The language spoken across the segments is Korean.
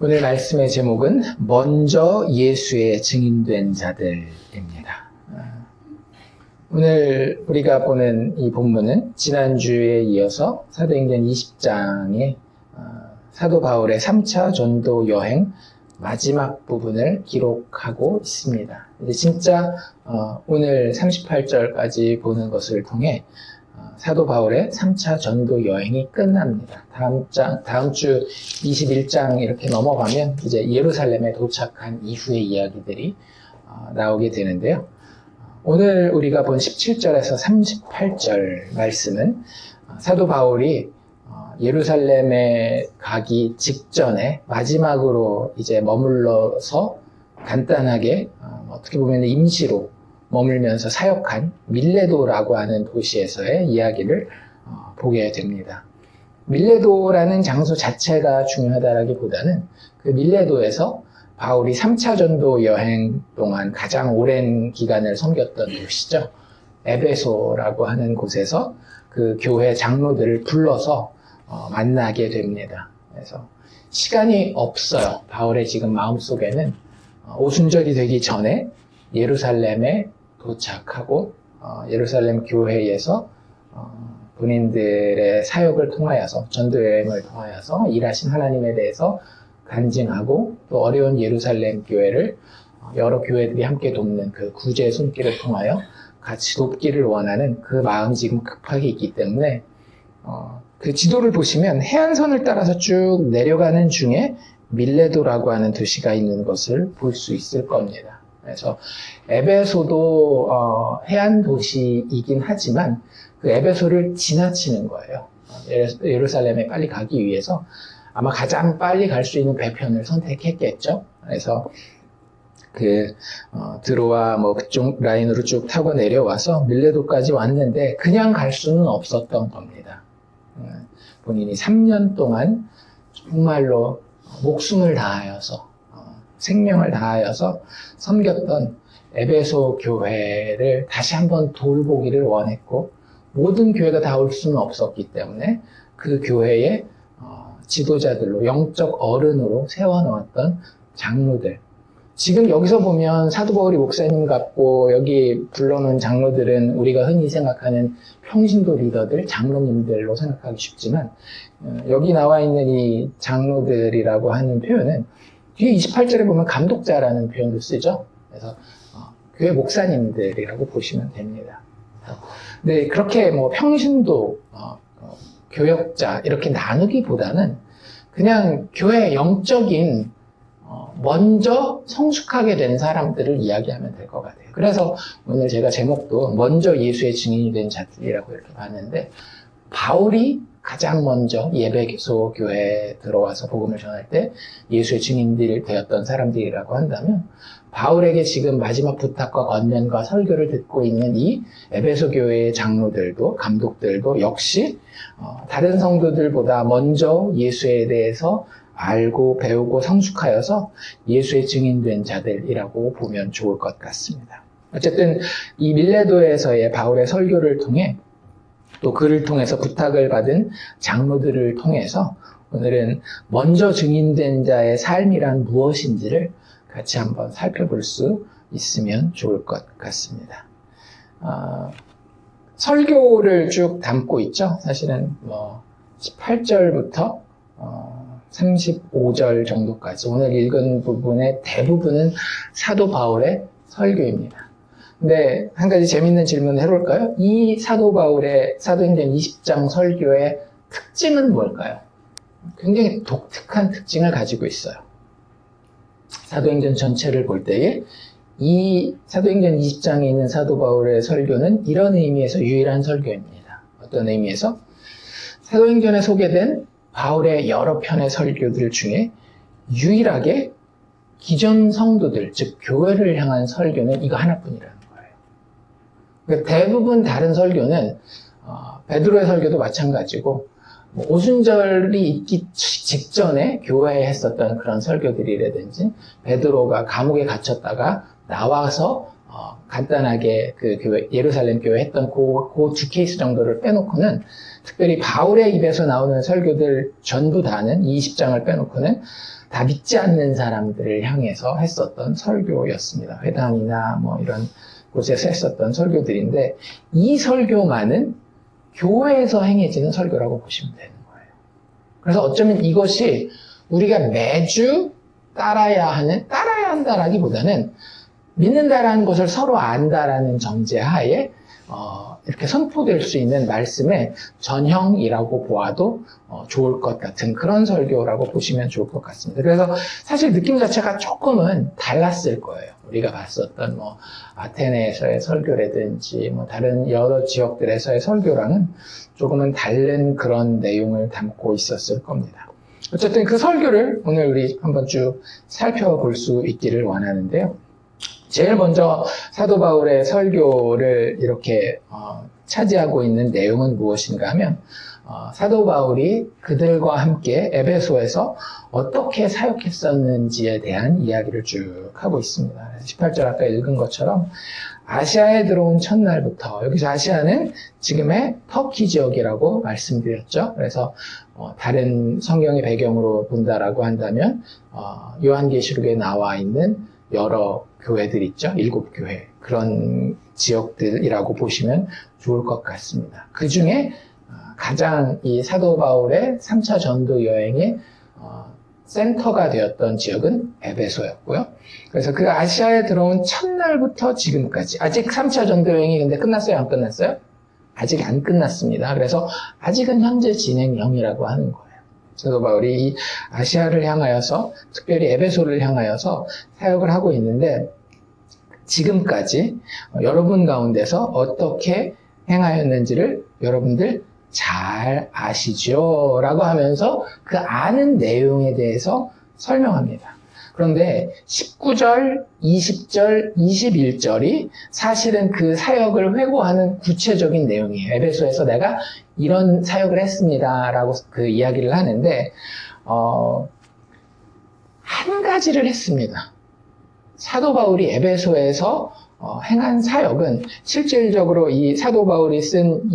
오늘 말씀의 제목은 먼저 예수의 증인된 자들입니다. 오늘 우리가 보는 이 본문은 지난주에 이어서 사도행전 20장의 사도 바울의 3차 전도 여행 마지막 부분을 기록하고 있습니다. 이제 진짜 오늘 38절까지 보는 것을 통해 사도 바울의 3차 전도 여행이 끝납니다. 다음 주 21장 이렇게 넘어가면 이제 예루살렘에 도착한 이후의 이야기들이 나오게 되는데요. 오늘 우리가 본 17절에서 38절 말씀은 사도 바울이 예루살렘에 가기 직전에 마지막으로 이제 머물러서 간단하게 어떻게 보면 임시로 머물면서 사역한 밀레도라고 하는 도시에서의 이야기를 보게 됩니다. 밀레도라는 장소 자체가 중요하다라기보다는 그 밀레도에서 바울이 3차 전도 여행 동안 가장 오랜 기간을 섬겼던 도시죠. 에베소라고 하는 곳에서 그 교회 장로들을 불러서 만나게 됩니다. 그래서 시간이 없어요. 바울의 지금 마음속에는 오순절이 되기 전에 예루살렘에 도착하고 예루살렘 교회에서 본인들의 사역을 통하여서 전도 여행을 통하여서 일하신 하나님에 대해서 간증하고 또 어려운 예루살렘 교회를 여러 교회들이 함께 돕는 그 구제의 손길을 통하여 같이 돕기를 원하는 그 마음이 지금 급하게 있기 때문에 그 지도를 보시면 해안선을 따라서 쭉 내려가는 중에 밀레도라고 하는 도시가 있는 것을 볼 수 있을 겁니다. 그래서 에베소도 해안 도시이긴 하지만 그 에베소를 지나치는 거예요. 예루살렘에 빨리 가기 위해서 아마 가장 빨리 갈 수 있는 배편을 선택했겠죠. 그래서 드로아 그쪽 라인으로 쭉 타고 내려와서 밀레도까지 왔는데 그냥 갈 수는 없었던 겁니다. 본인이 3년 동안 정말로 목숨을 다하여서 생명을 다하여서 섬겼던 에베소 교회를 다시 한번 돌보기를 원했고 모든 교회가 다 올 수는 없었기 때문에 그 교회의 지도자들로 영적 어른으로 세워놓았던 장로들, 지금 여기서 보면 사도 바울이 목사님 같고 여기 불러놓은 장로들은 우리가 흔히 생각하는 평신도 리더들, 장로님들로 생각하기 쉽지만 여기 나와 있는 이 장로들이라고 하는 표현은 뒤에 28절에 보면 감독자라는 표현도 쓰죠. 그래서 교회 목사님들이라고 보시면 됩니다. 근데 그렇게 평신도, 교역자 이렇게 나누기보다는 그냥 교회의 영적인 먼저 성숙하게 된 사람들을 이야기하면 될 것 같아요. 그래서 오늘 제가 제목도 먼저 예수의 증인이 된 자들이라고 이렇게 봤는데 바울이 가장 먼저 예배소 교회에 들어와서 복음을 전할 때 예수의 증인들이 되었던 사람들이라고 한다면 바울에게 지금 마지막 부탁과 권면과 설교를 듣고 있는 이 에베소 교회의 장로들도 감독들도 역시 다른 성도들보다 먼저 예수에 대해서 알고 배우고 성숙하여서 예수의 증인된 자들이라고 보면 좋을 것 같습니다. 어쨌든 이 밀레도에서의 바울의 설교를 통해 또 그를 통해서 부탁을 받은 장로들을 통해서 오늘은 먼저 증인된 자의 삶이란 무엇인지를 같이 한번 살펴볼 수 있으면 좋을 것 같습니다. 설교를 쭉 담고 있죠. 사실은 18절부터 35절 정도까지 오늘 읽은 부분의 대부분은 사도 바울의 설교입니다. 근데 한 가지 재밌는 질문을 해볼까요? 이 사도 바울의 사도행전 20장 설교의 특징은 뭘까요? 굉장히 독특한 특징을 가지고 있어요. 사도행전 전체를 볼 때에 이 사도행전 20장에 있는 사도 바울의 설교는 이런 의미에서 유일한 설교입니다. 어떤 의미에서? 사도행전에 소개된 바울의 여러 편의 설교들 중에 유일하게 기존 성도들, 즉 교회를 향한 설교는 이거 하나뿐이라는 거예요. 그러니까 대부분 다른 설교는 베드로의 설교도 마찬가지고 오순절이 있기 직전에 교회에 했었던 그런 설교들이라든지 베드로가 감옥에 갇혔다가 나와서 간단하게 그 교회, 예루살렘 교회 했던 그 두 케이스 정도를 빼놓고는 특별히 바울의 입에서 나오는 설교들 전부 다는 20장을 빼놓고는 다 믿지 않는 사람들을 향해서 했었던 설교였습니다. 회당이나 뭐 이런 곳에서 했었던 설교들인데 이 설교만은 교회에서 행해지는 설교라고 보시면 되는 거예요. 그래서 어쩌면 이것이 우리가 매주 따라야 한다라기보다는 믿는다라는 것을 서로 안다라는 전제하에 이렇게 선포될 수 있는 말씀의 전형이라고 보아도 좋을 것 같은 그런 설교라고 보시면 좋을 것 같습니다. 그래서 사실 느낌 자체가 조금은 달랐을 거예요. 우리가 봤었던 뭐 아테네에서의 설교라든지 뭐 다른 여러 지역들에서의 설교랑은 조금은 다른 그런 내용을 담고 있었을 겁니다. 어쨌든 그 설교를 오늘 우리 한번 쭉 살펴볼 수 있기를 원하는데요. 제일 먼저 사도 바울의 설교를 이렇게 차지하고 있는 내용은 무엇인가 하면 사도 바울이 그들과 함께 에베소에서 어떻게 사역했었는지에 대한 이야기를 쭉 하고 있습니다. 18절 아까 읽은 것처럼 아시아에 들어온 첫날부터, 여기서 아시아는 지금의 터키 지역이라고 말씀드렸죠. 그래서 다른 성경의 배경으로 본다라고 한다면 요한계시록에 나와 있는 여러 교회들 있죠. 7교회. 그런 지역들이라고 보시면 좋을 것 같습니다. 그 중에 가장 이 사도 바울의 3차 전도 여행의 센터가 되었던 지역은 에베소였고요. 그래서 그 아시아에 들어온 첫날부터 지금까지, 아직 3차 전도 여행이 근데 끝났어요? 안 끝났어요? 아직 안 끝났습니다. 그래서 아직은 현재 진행형이라고 하는 거예요. 사도 바울이 이 아시아를 향하여서, 특별히 에베소를 향하여서 사역을 하고 있는데, 지금까지 여러분 가운데서 어떻게 행하였는지를 여러분들 잘 아시죠? 라고 하면서 그 아는 내용에 대해서 설명합니다. 그런데 19절, 20절, 21절이 사실은 그 사역을 회고하는 구체적인 내용이에요. 에베소에서 내가 이런 사역을 했습니다. 라고 그 이야기를 하는데, 한 가지를 했습니다. 사도 바울이 에베소에서 행한 사역은 실질적으로 이 사도 바울이 쓴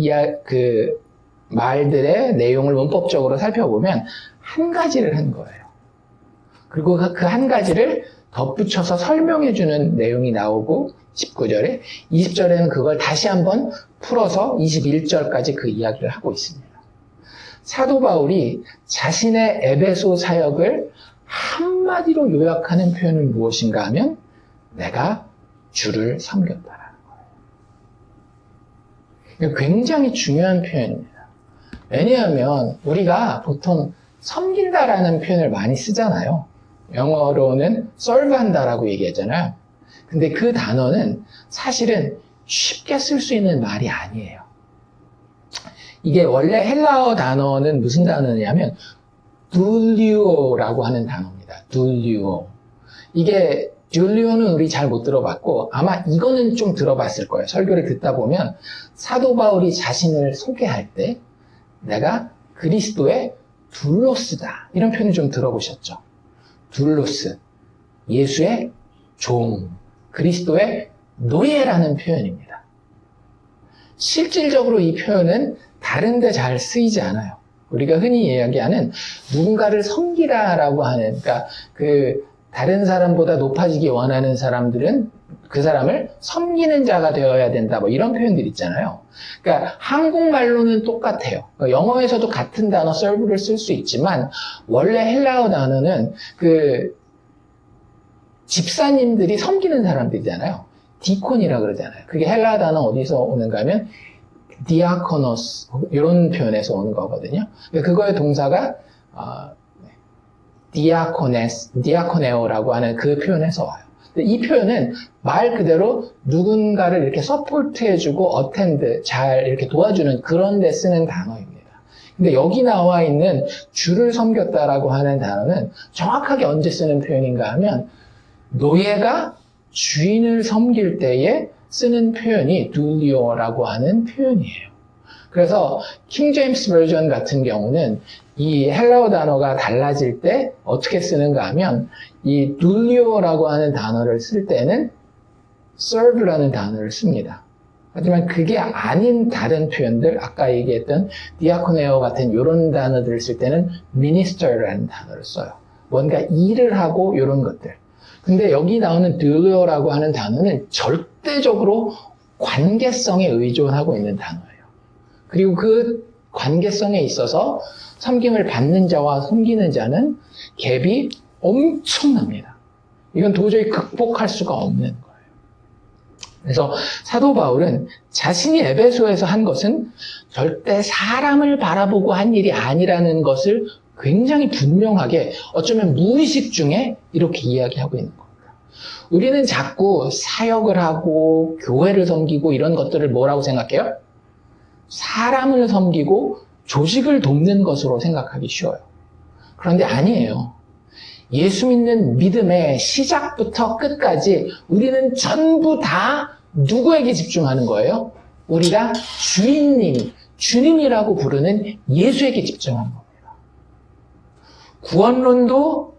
말들의 내용을 문법적으로 살펴보면 한 가지를 한 거예요. 그리고 그 한 가지를 덧붙여서 설명해주는 내용이 나오고 19절에 20절에는 그걸 다시 한번 풀어서 21절까지 그 이야기를 하고 있습니다. 사도 바울이 자신의 에베소 사역을 한마디로 요약하는 표현은 무엇인가 하면 내가 주를 섬겼다라는 거예요. 굉장히 중요한 표현입니다. 왜냐하면 우리가 보통 섬긴다라는 표현을 많이 쓰잖아요. 영어로는 serve한다라고 얘기하잖아요. 근데 그 단어는 사실은 쉽게 쓸 수 있는 말이 아니에요. 이게 원래 헬라어 단어는 무슨 단어냐면 둘리오라고 하는 단어입니다. 둘리오. 이게 둘리오는 우리 잘 못 들어봤고 아마 이거는 좀 들어봤을 거예요. 설교를 듣다 보면 사도 바울이 자신을 소개할 때 내가 그리스도의 둘로스다. 이런 표현을 좀 들어보셨죠? 둘로스. 예수의 종. 그리스도의 노예라는 표현입니다. 실질적으로 이 표현은 다른 데 잘 쓰이지 않아요. 우리가 흔히 이야기하는 누군가를 섬기라라고 하는, 그러니까 다른 사람보다 높아지기 원하는 사람들은 그 사람을 섬기는 자가 되어야 된다. 뭐 이런 표현들 있잖아요. 그러니까 한국말로는 똑같아요. 그러니까 영어에서도 같은 단어 serve를 쓸 수 있지만 원래 헬라어 단어는 집사님들이 섬기는 사람들이잖아요. 디콘이라 그러잖아요. 그게 헬라어 단어 어디서 오는가 하면 디아코노스 이런 표현에서 오는 거거든요. 그거의 동사가 디아코네오라고 하는 그 표현에서 와요. 이 표현은 말 그대로 누군가를 이렇게 서포트해주고 어텐드, 잘 이렇게 도와주는 그런 데 쓰는 단어입니다. 근데 여기 나와 있는 주를 섬겼다라고 하는 단어는 정확하게 언제 쓰는 표현인가 하면 노예가 주인을 섬길 때에 쓰는 표현이 둘리오라고 하는 표현이에요. 그래서 킹 제임스 버전 같은 경우는 이 헬라어 단어가 달라질 때 어떻게 쓰는가 하면 이 둘리오라고 하는 단어를 쓸 때는 serve라는 단어를 씁니다. 하지만 그게 아닌 다른 표현들, 아까 얘기했던 디아코네오 같은 이런 단어들을 쓸 때는 minister라는 단어를 써요. 뭔가 일을 하고 이런 것들. 근데 여기 나오는 드레오라고 하는 단어는 절대적으로 관계성에 의존하고 있는 단어예요. 그리고 그 관계성에 있어서 섬김을 받는 자와 섬기는 자는 갭이 엄청납니다. 이건 도저히 극복할 수가 없는 거예요. 그래서 사도 바울은 자신이 에베소에서 한 것은 절대 사람을 바라보고 한 일이 아니라는 것을 굉장히 분명하게 어쩌면 무의식 중에 이렇게 이야기하고 있는 겁니다. 우리는 자꾸 사역을 하고 교회를 섬기고 이런 것들을 뭐라고 생각해요? 사람을 섬기고 조직을 돕는 것으로 생각하기 쉬워요. 그런데 아니에요. 예수 믿는 믿음의 시작부터 끝까지 우리는 전부 다 누구에게 집중하는 거예요? 우리가 주님이라고 부르는 예수에게 집중하는 겁니다. 구원론도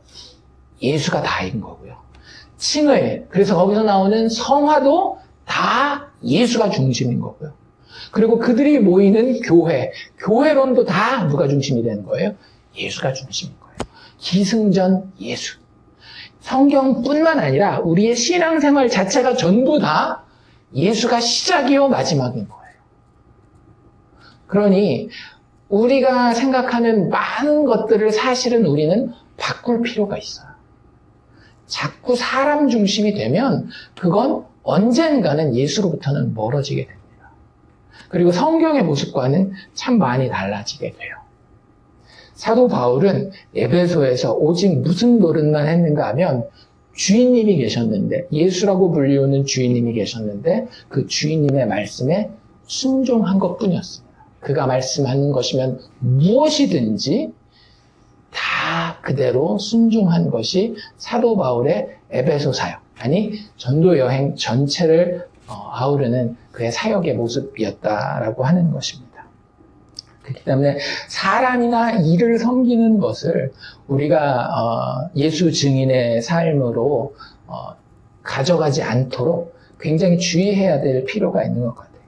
예수가 다인 거고요. 칭의, 그래서 거기서 나오는 성화도 다 예수가 중심인 거고요. 그리고 그들이 모이는 교회론도 다 누가 중심이 되는 거예요? 예수가 중심인 거예요. 기승전 예수. 성경뿐만 아니라 우리의 신앙생활 자체가 전부 다 예수가 시작이요 마지막인 거예요. 그러니 우리가 생각하는 많은 것들을 사실은 우리는 바꿀 필요가 있어요. 자꾸 사람 중심이 되면 그건 언젠가는 예수로부터는 멀어지게 됩니다. 그리고 성경의 모습과는 참 많이 달라지게 돼요. 사도 바울은 에베소에서 오직 무슨 노릇만 했는가 하면 주인님이 계셨는데, 예수라고 불리우는 주인님이 계셨는데 그 주인님의 말씀에 순종한 것뿐이었습니다. 그가 말씀하는 것이면 무엇이든지 다 그대로 순종한 것이 사도 바울의 에베소 사역, 아니 전도 여행 전체를 아우르는 그의 사역의 모습이었다라고 하는 것입니다. 그렇기 때문에 사람이나 일을 섬기는 것을 우리가 예수 증인의 삶으로 가져가지 않도록 굉장히 주의해야 될 필요가 있는 것 같아요.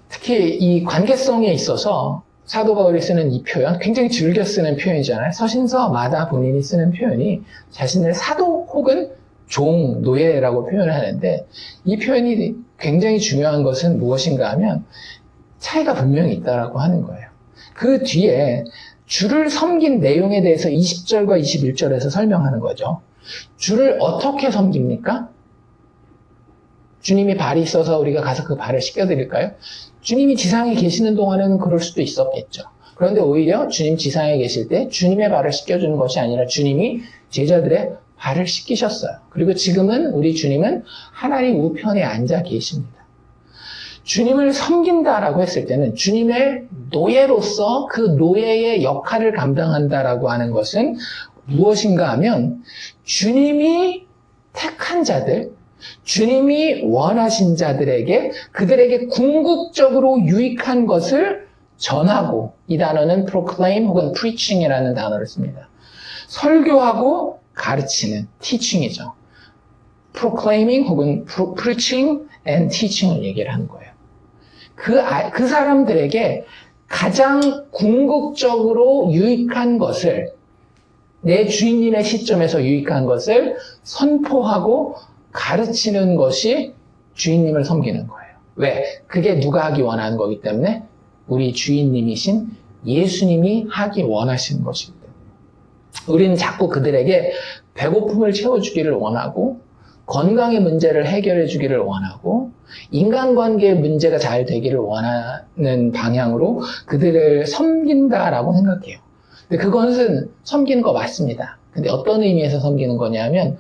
특히 이 관계성에 있어서 사도 바울이 쓰는 이 표현, 굉장히 즐겨 쓰는 표현이잖아요. 서신서마다 본인이 쓰는 표현이 자신을 사도 혹은 종, 노예라고 표현을 하는데, 이 표현이 굉장히 중요한 것은 무엇인가 하면 차이가 분명히 있다라고 하는 거예요. 그 뒤에 주를 섬긴 내용에 대해서 20절과 21절에서 설명하는 거죠. 주를 어떻게 섬깁니까? 주님이 발이 있어서 우리가 가서 그 발을 씻겨드릴까요? 주님이 지상에 계시는 동안에는 그럴 수도 있었겠죠. 그런데 오히려 주님 지상에 계실 때 주님의 발을 씻겨주는 것이 아니라 주님이 제자들의 발을 씻기셨어요. 그리고 지금은 우리 주님은 하나님 우편에 앉아 계십니다. 주님을 섬긴다라고 했을 때는 주님의 노예로서 그 노예의 역할을 감당한다라고 하는 것은 무엇인가 하면 주님이 택한 자들, 주님이 원하신 자들에게 그들에게 궁극적으로 유익한 것을 전하고, 이 단어는 proclaim 혹은 preaching이라는 단어를 씁니다. 설교하고 가르치는 teaching이죠. proclaiming 혹은 preaching and teaching을 얘기를 하는 거예요. 그 사람들에게 가장 궁극적으로 유익한 것을, 내 주인님의 시점에서 유익한 것을 선포하고 가르치는 것이 주인님을 섬기는 거예요. 왜? 그게 누가 하기 원하는 거기 때문에 우리 주인님이신 예수님이 하기 원하시는 것이기 때문에 우리는 자꾸 그들에게 배고픔을 채워주기를 원하고, 건강의 문제를 해결해 주기를 원하고, 인간관계의 문제가 잘 되기를 원하는 방향으로 그들을 섬긴다라고 생각해요. 근데 그것은 섬기는 거 맞습니다. 근데 어떤 의미에서 섬기는 거냐면,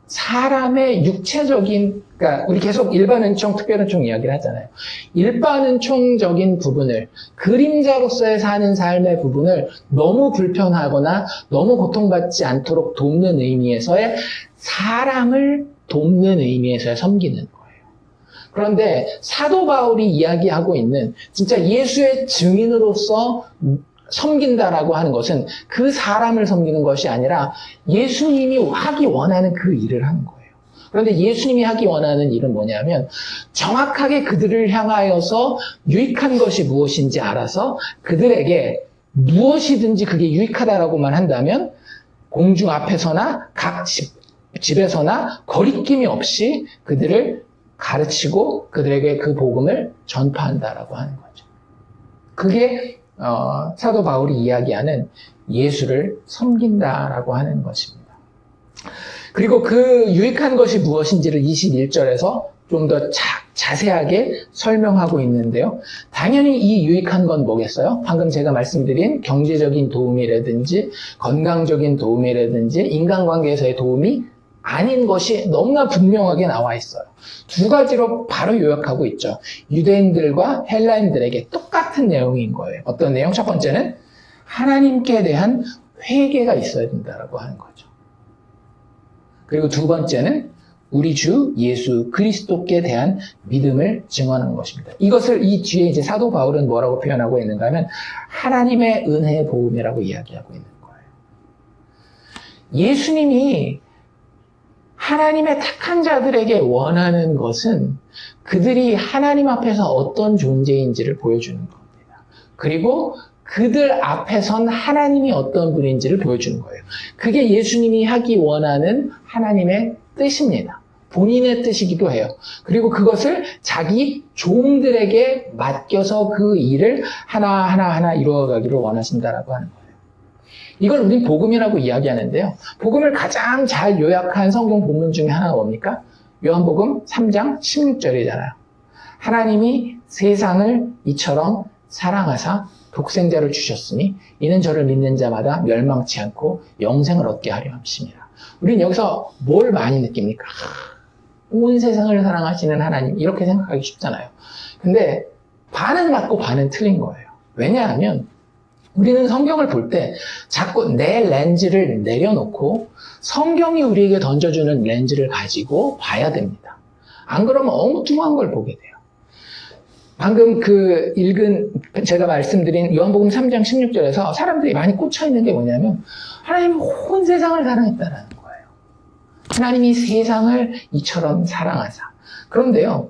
사람의 육체적인, 그러니까 우리 계속 일반은총, 특별은총 이야기를 하잖아요. 일반은총적인 부분을, 그림자로서의 사는 삶의 부분을 너무 불편하거나 너무 고통받지 않도록 돕는 의미에서의, 사람을 돕는 의미에서의 섬기는 거예요. 그런데 사도 바울이 이야기하고 있는 진짜 예수의 증인으로서 섬긴다라고 하는 것은 그 사람을 섬기는 것이 아니라 예수님이 하기 원하는 그 일을 하는 거예요. 그런데 예수님이 하기 원하는 일은 뭐냐면 정확하게 그들을 향하여서 유익한 것이 무엇인지 알아서 그들에게 무엇이든지 그게 유익하다라고만 한다면 공중 앞에서나 각 집에서나 거리낌이 없이 그들을 가르치고 그들에게 그 복음을 전파한다라고 하는 거죠. 그게 사도 바울이 이야기하는 예수를 섬긴다라고 하는 것입니다. 그리고 그 유익한 것이 무엇인지를 21절에서 좀 더 자세하게 설명하고 있는데요. 당연히 이 유익한 건 뭐겠어요? 방금 제가 말씀드린 경제적인 도움이라든지 건강적인 도움이라든지 인간관계에서의 도움이 아닌 것이 너무나 분명하게 나와 있어요. 두 가지로 바로 요약하고 있죠. 유대인들과 헬라인들에게 똑같은 내용인 거예요. 어떤 내용? 첫 번째는 하나님께 대한 회개가 있어야 된다고 하는 거죠. 그리고 두 번째는 우리 주 예수 그리스도께 대한 믿음을 증언하는 것입니다. 이것을 이 뒤에 이제 사도 바울은 뭐라고 표현하고 있는가 하면 하나님의 은혜의 복음이라고 이야기하고 있는 거예요. 예수님이 하나님의 택한 자들에게 원하는 것은 그들이 하나님 앞에서 어떤 존재인지를 보여주는 겁니다. 그리고 그들 앞에선 하나님이 어떤 분인지를 보여주는 거예요. 그게 예수님이 하기 원하는 하나님의 뜻입니다. 본인의 뜻이기도 해요. 그리고 그것을 자기 종들에게 맡겨서 그 일을 하나하나 이루어가기를 원하신다라고 하는 거예요. 이걸 우린 복음이라고 이야기하는데요. 복음을 가장 잘 요약한 성경 본문 중에 하나가 뭡니까? 요한복음 3장 16절이잖아요. 하나님이 세상을 이처럼 사랑하사 독생자를 주셨으니 이는 저를 믿는 자마다 멸망치 않고 영생을 얻게 하려 함이라. 우리는 여기서 뭘 많이 느낍니까? 온 세상을 사랑하시는 하나님, 이렇게 생각하기 쉽잖아요. 근데 반은 맞고 반은 틀린 거예요. 왜냐하면 우리는 성경을 볼 때 자꾸 내 렌즈를 내려놓고 성경이 우리에게 던져주는 렌즈를 가지고 봐야 됩니다. 안 그러면 엉뚱한 걸 보게 돼요. 방금 제가 말씀드린 요한복음 3장 16절에서 사람들이 많이 꽂혀있는 게 뭐냐면 하나님이 온 세상을 사랑했다는 거예요. 하나님이 세상을 이처럼 사랑하사. 그런데요,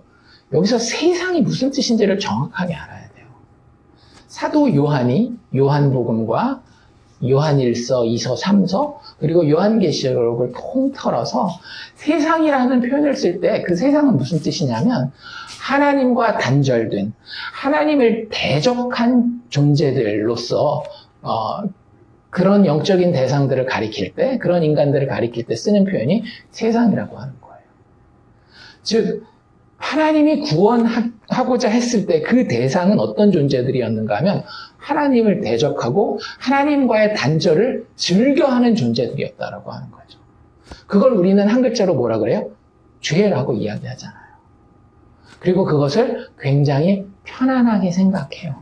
여기서 세상이 무슨 뜻인지를 정확하게 알아야 돼요. 사도 요한이 요한복음과 요한일서, 2서, 3서, 그리고 요한계시록을 통틀어서 세상이라는 표현을 쓸 때 그 세상은 무슨 뜻이냐면 하나님과 단절된, 하나님을 대적한 존재들로서 그런 영적인 대상들을 가리킬 때, 그런 인간들을 가리킬 때 쓰는 표현이 세상이라고 하는 거예요. 즉 하나님이 구원하고자 했을 때 그 대상은 어떤 존재들이었는가 하면 하나님을 대적하고 하나님과의 단절을 즐겨하는 존재들이었다라고 하는 거죠. 그걸 우리는 한 글자로 뭐라 그래요? 죄라고 이야기하잖아요. 그리고 그것을 굉장히 편안하게 생각해요.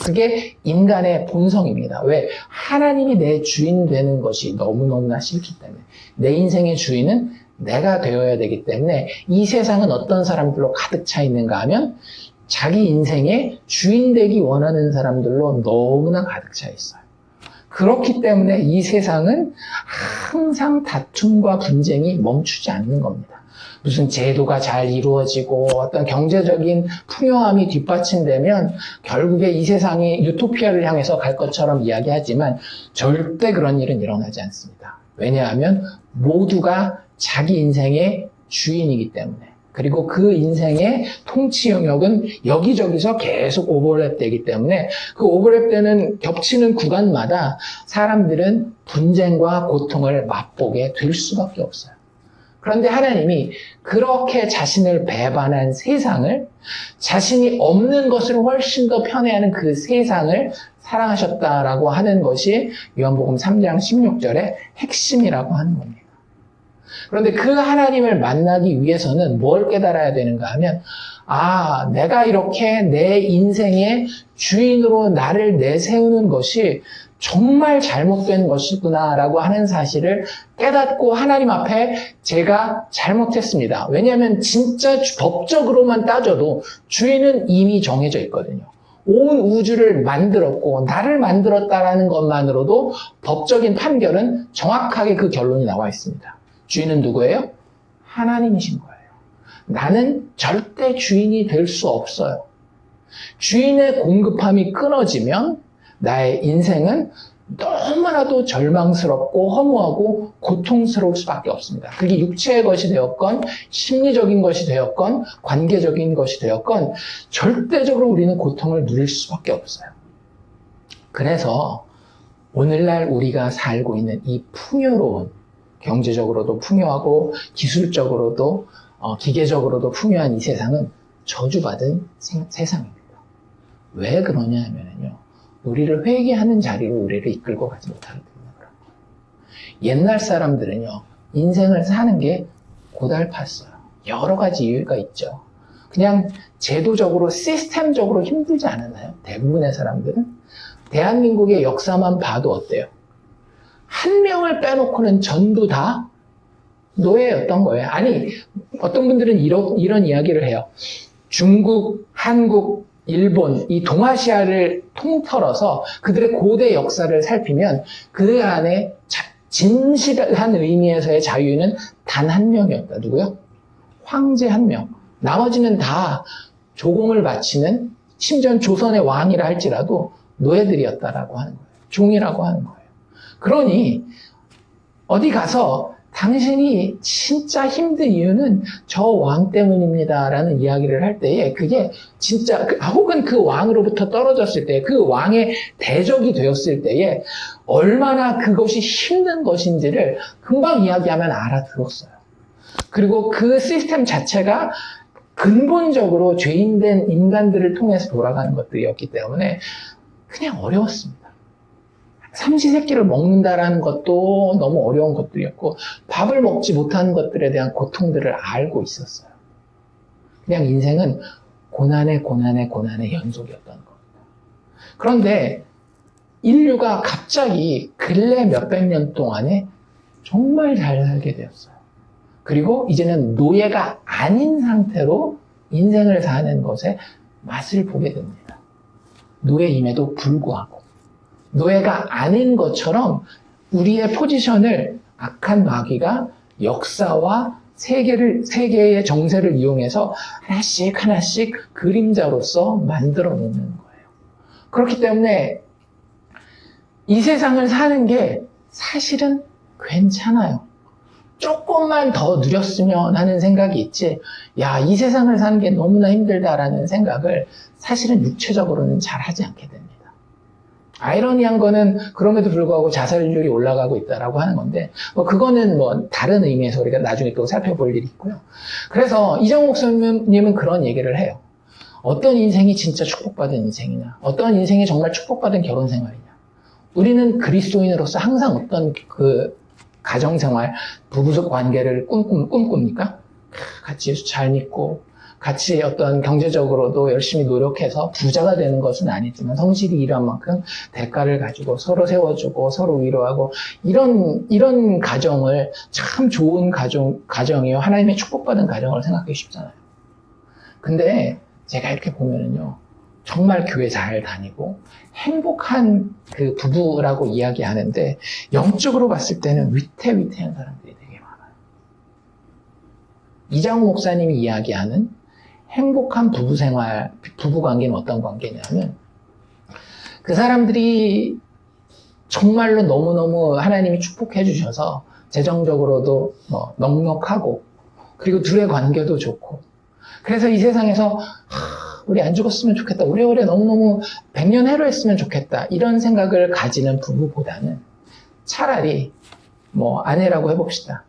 그게 인간의 본성입니다. 왜? 하나님이 내 주인 되는 것이 너무너무나 싫기 때문에. 내 인생의 주인은 내가 되어야 되기 때문에 이 세상은 어떤 사람들로 가득 차 있는가 하면 자기 인생의 주인 되기 원하는 사람들로 너무나 가득 차 있어요. 그렇기 때문에 이 세상은 항상 다툼과 분쟁이 멈추지 않는 겁니다. 무슨 제도가 잘 이루어지고 어떤 경제적인 풍요함이 뒷받침되면 결국에 이 세상이 유토피아를 향해서 갈 것처럼 이야기하지만 절대 그런 일은 일어나지 않습니다. 왜냐하면 모두가 자기 인생의 주인이기 때문에, 그리고 그 인생의 통치 영역은 여기저기서 계속 오버랩되기 때문에 그 오버랩되는 겹치는 구간마다 사람들은 분쟁과 고통을 맛보게 될 수밖에 없어요. 그런데 하나님이 그렇게 자신을 배반한 세상을, 자신이 없는 것을 훨씬 더 편애하는 그 세상을 사랑하셨다라고 하는 것이 요한복음 3장 16절의 핵심이라고 하는 겁니다. 그런데 그 하나님을 만나기 위해서는 뭘 깨달아야 되는가 하면, 내가 이렇게 내 인생의 주인으로 나를 내세우는 것이 정말 잘못된 것이구나라고 하는 사실을 깨닫고 하나님 앞에 제가 잘못했습니다. 왜냐하면 진짜 법적으로만 따져도 주인은 이미 정해져 있거든요. 온 우주를 만들었고 나를 만들었다라는 것만으로도 법적인 판결은 정확하게 그 결론이 나와 있습니다. 주인은 누구예요? 하나님이신 거예요. 나는 절대 주인이 될 수 없어요. 주인의 공급함이 끊어지면 나의 인생은 너무나도 절망스럽고 허무하고 고통스러울 수밖에 없습니다. 그게 육체의 것이 되었건 심리적인 것이 되었건 관계적인 것이 되었건 절대적으로 우리는 고통을 누릴 수밖에 없어요. 그래서 오늘날 우리가 살고 있는 이 풍요로운, 경제적으로도 풍요하고 기술적으로도 기계적으로도 풍요한 이 세상은 저주받은 세상입니다. 왜 그러냐 하면요, 우리를 회개하는 자리로 우리를 이끌고 가지 못하기 때문에 그런 거예요. 옛날 사람들은요, 인생을 사는 게 고달팠어요. 여러 가지 이유가 있죠. 그냥 제도적으로, 시스템적으로 힘들지 않았나요? 대부분의 사람들은. 대한민국의 역사만 봐도 어때요? 한 명을 빼놓고는 전부 다 노예였던 거예요. 아니, 어떤 분들은 이런 이야기를 해요. 중국, 한국, 일본, 이 동아시아를 통틀어서 그들의 고대 역사를 살피면 그들 안에 진실한 의미에서의 자유는 단 한 명이었다. 누구요? 황제 한 명. 나머지는 다 조공을 바치는, 심지어 조선의 왕이라 할지라도 노예들이었다라고 하는 거예요. 종이라고 하는 거예요. 그러니 어디 가서 당신이 진짜 힘든 이유는 저 왕 때문입니다 라는 이야기를 할 때에 그게 진짜, 혹은 그 왕으로부터 떨어졌을 때, 그 왕의 대적이 되었을 때에 얼마나 그것이 힘든 것인지를 금방 이야기하면 알아들었어요. 그리고 그 시스템 자체가 근본적으로 죄인된 인간들을 통해서 돌아가는 것들이었기 때문에 그냥 어려웠습니다. 삼시세끼를 먹는다라는 것도 너무 어려운 것들이었고, 밥을 먹지 못하는 것들에 대한 고통들을 알고 있었어요. 그냥 인생은 고난의 연속이었던 겁니다. 그런데 인류가 갑자기 근래 몇백 년 동안에 정말 잘 살게 되었어요. 그리고 이제는 노예가 아닌 상태로 인생을 사는 것에 맛을 보게 됩니다. 노예임에도 불구하고. 노예가 아닌 것처럼 우리의 포지션을 악한 마귀가 역사와 세계의 정세를 이용해서 하나씩 그림자로서 만들어 놓는 거예요. 그렇기 때문에 이 세상을 사는 게 사실은 괜찮아요. 조금만 더 누렸으면 하는 생각이 있지, 야, 이 세상을 사는 게 너무나 힘들다라는 생각을 사실은 육체적으로는 잘 하지 않게 됩니다. 아이러니한 거는 그럼에도 불구하고 자살률이 올라가고 있다라고 하는 건데, 그거는 다른 의미에서 우리가 나중에 또 살펴볼 일이 있고요. 그래서 이정욱 목사님은 그런 얘기를 해요. 어떤 인생이 진짜 축복받은 인생이냐, 어떤 인생이 정말 축복받은 결혼 생활이냐. 우리는 그리스도인으로서 항상 어떤 그 가정생활, 부부 관계를 꿈꿉니까? 같이 예수 잘 믿고, 같이 어떤 경제적으로도 열심히 노력해서 부자가 되는 것은 아니지만 성실히 일한 만큼 대가를 가지고 서로 세워주고 서로 위로하고, 이런 가정을 참 좋은 가정이요, 하나님의 축복받은 가정을 생각하기 쉽잖아요. 근데 제가 이렇게 보면은요, 정말 교회 잘 다니고 행복한 그 부부라고 이야기하는데 영적으로 봤을 때는 위태위태한 사람들이 되게 많아요. 이장우 목사님이 이야기하는 행복한 부부생활, 부부관계는 어떤 관계냐면, 그 사람들이 정말로 너무너무 하나님이 축복해 주셔서 재정적으로도 넉넉하고, 그리고 둘의 관계도 좋고, 그래서 이 세상에서 우리 안 죽었으면 좋겠다, 오래오래 너무너무 100년 해로했으면 좋겠다, 이런 생각을 가지는 부부보다는 차라리 아내라고 해봅시다.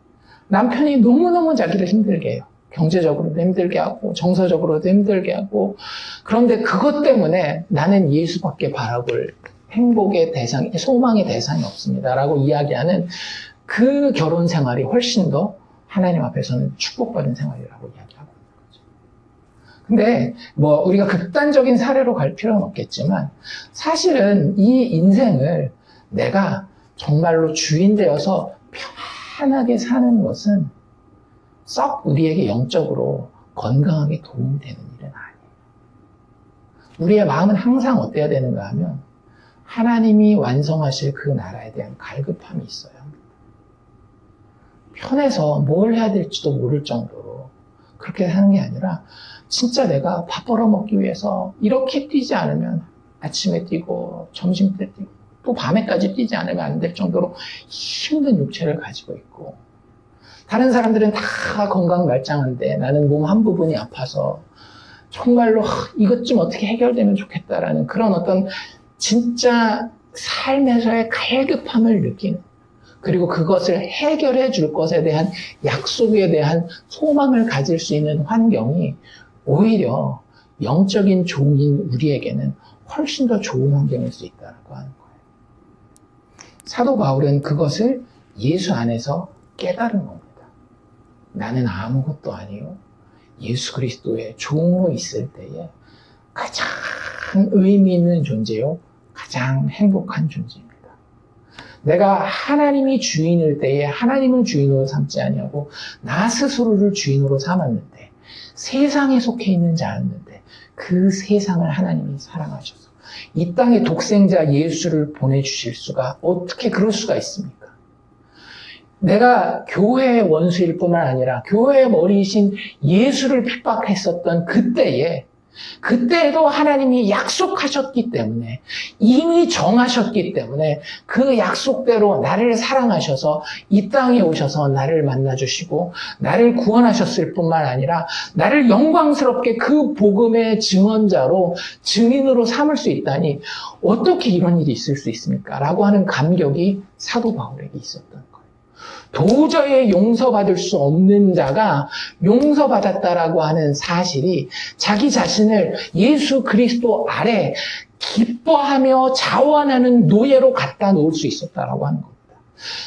남편이 너무너무 자기를 힘들게 해요. 경제적으로도 힘들게 하고 정서적으로도 힘들게 하고, 그런데 그것 때문에 나는 예수밖에 바라볼 행복의 대상, 소망의 대상이 없습니다 라고 이야기하는 그 결혼 생활이 훨씬 더 하나님 앞에서는 축복받은 생활이라고 이야기하고 있는 거죠. 근데 우리가 극단적인 사례로 갈 필요는 없겠지만, 사실은 이 인생을 내가 정말로 주인 되어서 편하게 사는 것은 썩 우리에게 영적으로 건강하게 도움되는 일은 아니에요. 우리의 마음은 항상 어때야 되는가 하면 하나님이 완성하실 그 나라에 대한 갈급함이 있어요. 편해서 뭘 해야 될지도 모를 정도로 그렇게 사는 게 아니라 진짜 내가 밥 벌어먹기 위해서 이렇게 뛰지 않으면 아침에 뛰고 점심 때 뛰고 또 밤에까지 뛰지 않으면 안 될 정도로 힘든 육체를 가지고 있고, 다른 사람들은 다 건강 말짱한데 나는 몸 한 부분이 아파서 정말로 이것 좀 어떻게 해결되면 좋겠다라는 그런 어떤 진짜 삶에서의 갈급함을 느끼는, 그리고 그것을 해결해 줄 것에 대한 약속에 대한 소망을 가질 수 있는 환경이 오히려 영적인 종인 우리에게는 훨씬 더 좋은 환경일 수 있다고 하는 거예요. 사도 바울은 그것을 예수 안에서 깨달은 겁니다. 나는 아무것도 아니요, 예수 그리스도의 종으로 있을 때에 가장 의미 있는 존재요, 가장 행복한 존재입니다. 내가 하나님이 주인일 때에 하나님을 주인으로 삼지 아니하고 나 스스로를 주인으로 삼았는데, 세상에 속해 있는 자였는데 그 세상을 하나님이 사랑하셔서 이 땅에 독생자 예수를 보내주실 수가, 어떻게 그럴 수가 있습니까? 내가 교회의 원수일 뿐만 아니라 교회의 머리이신 예수를 핍박했었던 그때에도 하나님이 약속하셨기 때문에, 이미 정하셨기 때문에 그 약속대로 나를 사랑하셔서 이 땅에 오셔서 나를 만나주시고 나를 구원하셨을 뿐만 아니라 나를 영광스럽게 그 복음의 증언자로, 증인으로 삼을 수 있다니 어떻게 이런 일이 있을 수 있습니까? 라고 하는 감격이 사도 바울에게 있었던 거예요. 도저히 용서받을 수 없는 자가 용서받았다라고 하는 사실이 자기 자신을 예수 그리스도 아래 기뻐하며 자원하는 노예로 갖다 놓을 수 있었다라고 하는 겁니다.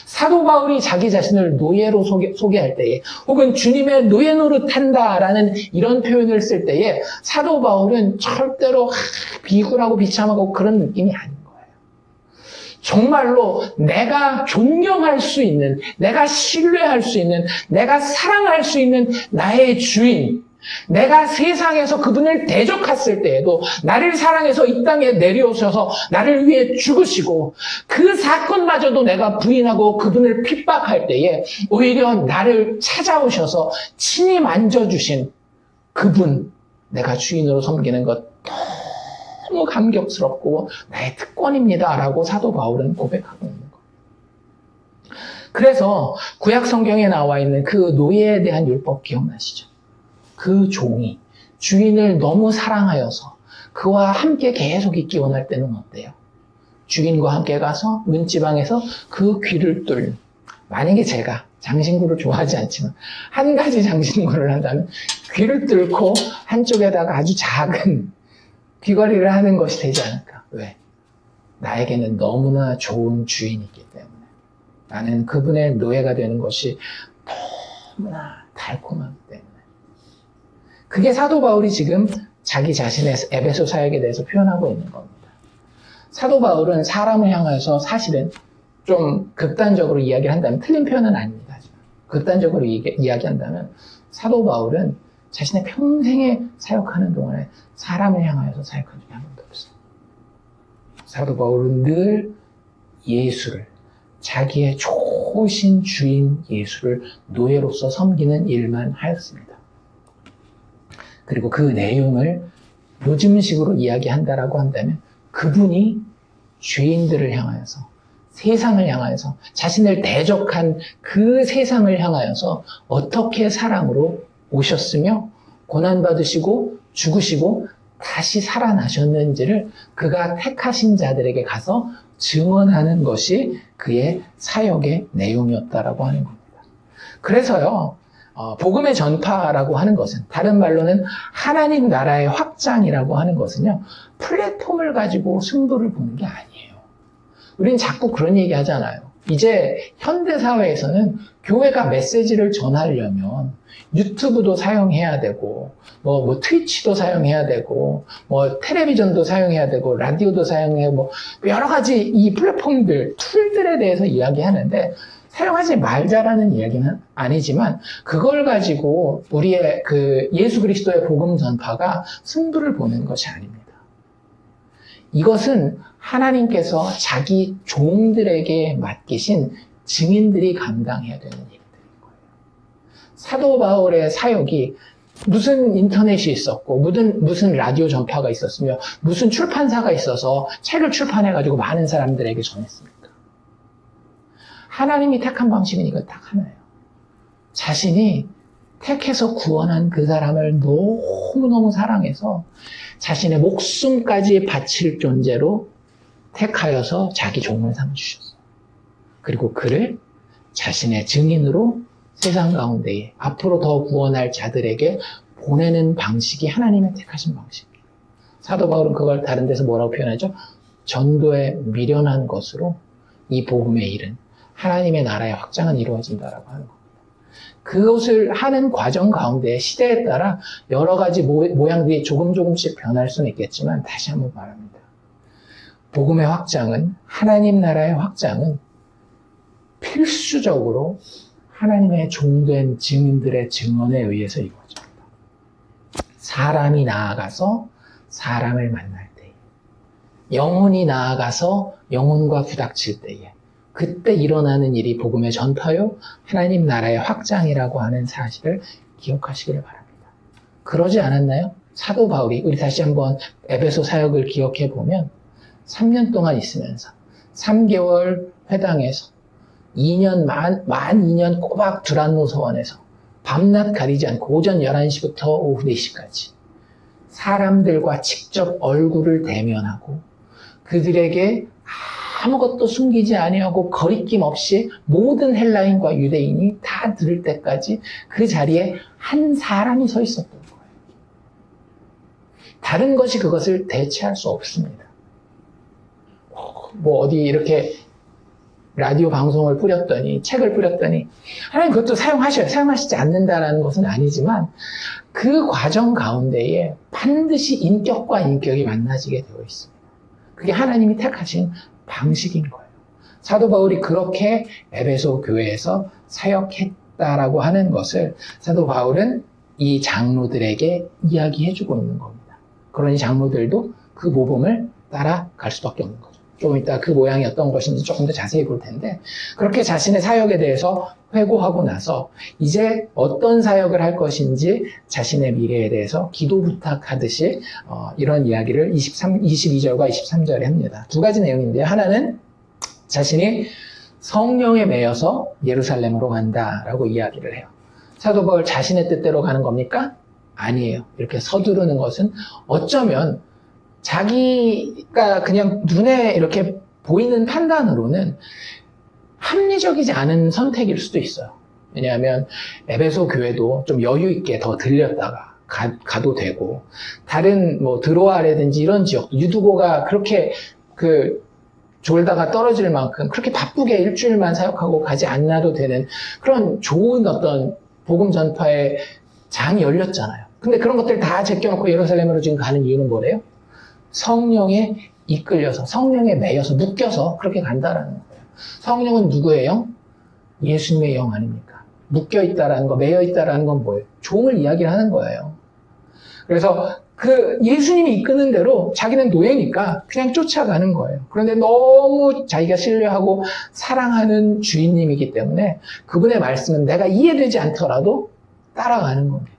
사도 바울이 자기 자신을 노예로 소개할 때에, 혹은 주님의 노예 노릇한다라는 이런 표현을 쓸 때에 사도 바울은 절대로 비굴하고 비참하고 그런 느낌이 아닙니다. 정말로 내가 존경할 수 있는, 내가 신뢰할 수 있는, 내가 사랑할 수 있는 나의 주인, 내가 세상에서 그분을 대적했을 때에도 나를 사랑해서 이 땅에 내려오셔서 나를 위해 죽으시고, 그 사건마저도 내가 부인하고 그분을 핍박할 때에 오히려 나를 찾아오셔서 친히 만져주신 그분, 내가 주인으로 섬기는 것 너무 감격스럽고 나의 특권입니다 라고 사도 바울은 고백하고 있는 거예요. 그래서 구약 성경에 나와 있는 그 노예에 대한 율법 기억나시죠? 그 종이 주인을 너무 사랑하여서 그와 함께 계속 있기 원할 때는 어때요? 주인과 함께 가서 문지방에서 그 귀를 뚫는, 만약에 제가 장신구를 좋아하지 않지만 한 가지 장신구를 한다면 귀를 뚫고 한쪽에다가 아주 작은 귀걸이를 하는 것이 되지 않을까? 왜? 나에게는 너무나 좋은 주인이 있기 때문에, 나는 그분의 노예가 되는 것이 너무나 달콤하기 때문에. 그게 사도 바울이 지금 자기 자신의 에베소 사역에 대해서 표현하고 있는 겁니다. 사도 바울은 사람을 향해서 사실은 좀 극단적으로 이야기를 한다면, 틀린 표현은 아닙니다. 극단적으로 이야기한다면 사도 바울은 자신의 평생에 사역하는 동안에 사람을 향하여서 사역한 적이 한 번도 없어요. 사도 바울은 늘 예수를, 자기의 좋으신 주인 예수를 노예로서 섬기는 일만 하였습니다. 그리고 그 내용을 요즘식으로 이야기한다라고 한다면, 그분이 죄인들을 향하여서, 세상을 향하여서, 자신을 대적한 그 세상을 향하여서 어떻게 사랑으로 오셨으며 고난받으시고 죽으시고 다시 살아나셨는지를 그가 택하신 자들에게 가서 증언하는 것이 그의 사역의 내용이었다라고 하는 겁니다. 그래서요, 복음의 전파라고 하는 것은, 다른 말로는 하나님 나라의 확장이라고 하는 것은요, 플랫폼을 가지고 승부를 보는 게 아니에요. 우린 자꾸 그런 얘기 하잖아요. 이제 현대사회에서는 교회가 메시지를 전하려면 유튜브도 사용해야 되고, 뭐 트위치도 사용해야 되고, 뭐 텔레비전도 사용해야 되고, 라디오도 사용해야, 뭐 여러 가지 이 플랫폼들, 툴들에 대해서 이야기하는데, 사용하지 말자라는 이야기는 아니지만, 그걸 가지고 우리의 그 예수 그리스도의 복음 전파가 승부를 보는 것이 아닙니다. 이것은 하나님께서 자기 종들에게 맡기신 증인들이 감당해야 되는 일들인 거예요. 사도 바울의 사역이 무슨 인터넷이 있었고, 무슨 라디오 전파가 있었으며, 무슨 출판사가 있어서 책을 출판해가지고 많은 사람들에게 전했습니까? 하나님이 택한 방식은 이건 딱 하나예요. 자신이 택해서 구원한 그 사람을 너무너무 사랑해서 자신의 목숨까지 바칠 존재로 택하여서 자기 종을 삼주셨어요. 그리고 그를 자신의 증인으로 세상 가운데에 앞으로 더 구원할 자들에게 보내는 방식이 하나님의 택하신 방식이에요. 사도 바울은 그걸 다른 데서 뭐라고 표현하죠? 전도에 미련한 것으로 이 복음의 일은 하나님의 나라의 확장은 이루어진다라고 하는 겁니다. 그것을 하는 과정 가운데 시대에 따라 여러 가지 모양들이 조금씩 변할 수는 있겠지만 다시 한번 말합니다. 복음의 확장은, 하나님 나라의 확장은 필수적으로 하나님의 종된 증인들의 증언에 의해서 이루어집니다. 사람이 나아가서 사람을 만날 때에, 영혼이 나아가서 영혼과 부닥칠 때에, 그때 일어나는 일이 복음의 전파요, 하나님 나라의 확장이라고 하는 사실을 기억하시기를 바랍니다. 그러지 않았나요? 사도 바울이, 우리 다시 한번 에베소 사역을 기억해 보면 3년 동안 있으면서 3개월 회당에서 2년, 만 2년 꼬박 두란노 서원에서 밤낮 가리지 않고 오전 11시부터 오후 4시까지 사람들과 직접 얼굴을 대면하고 그들에게 아무것도 숨기지 아니하고 거리낌 없이 모든 헬라인과 유대인이 다 들을 때까지 그 자리에 한 사람이 서 있었던 거예요. 다른 것이 그것을 대체할 수 없습니다. 뭐 어디 이렇게 라디오 방송을 뿌렸더니, 책을 뿌렸더니 하나님 그것도 사용하셔요. 사용하시지 않는다라는 것은 아니지만 그 과정 가운데에 반드시 인격과 인격이 만나지게 되어 있습니다. 그게 하나님이 택하신 방식인 거예요. 사도 바울이 그렇게 에베소 교회에서 사역했다라고 하는 것을 사도 바울은 이 장로들에게 이야기해주고 있는 겁니다. 그러니 장로들도 그 모범을 따라갈 수밖에 없는 거죠. 조금 이따 그 모양이 어떤 것인지 조금 더 자세히 볼 텐데, 그렇게 자신의 사역에 대해서 회고하고 나서 이제 어떤 사역을 할 것인지 자신의 미래에 대해서 기도 부탁하듯이 이런 이야기를 22절과 23절에 합니다. 두 가지 내용인데요. 하나는 자신이 성령에 매여서 예루살렘으로 간다라고 이야기를 해요. 사도 바울 자신의 뜻대로 가는 겁니까? 아니에요. 이렇게 서두르는 것은 어쩌면 자기가 그냥 눈에 이렇게 보이는 판단으로는 합리적이지 않은 선택일 수도 있어요. 왜냐하면 에베소 교회도 좀 여유 있게 더 들렸다가 가도 되고, 다른 뭐 드로아라든지 이런 지역, 유두고가 그렇게 졸다가 떨어질 만큼 그렇게 바쁘게 일주일만 사역하고 가지 않아도 되는 그런 좋은 어떤 복음 전파의 장이 열렸잖아요. 근데 그런 것들 다 제껴놓고 예루살렘으로 지금 가는 이유는 뭐래요? 성령에 이끌려서, 성령에 매여서, 묶여서 그렇게 간다라는 거예요. 성령은 누구의 영? 예수님의 영 아닙니까? 묶여있다라는 거, 매여있다라는 건 뭐예요? 종을 이야기를 하는 거예요. 그래서 그 예수님이 이끄는 대로 자기는 노예니까 그냥 쫓아가는 거예요. 그런데 너무 자기가 신뢰하고 사랑하는 주인님이기 때문에 그분의 말씀은 내가 이해되지 않더라도 따라가는 겁니다.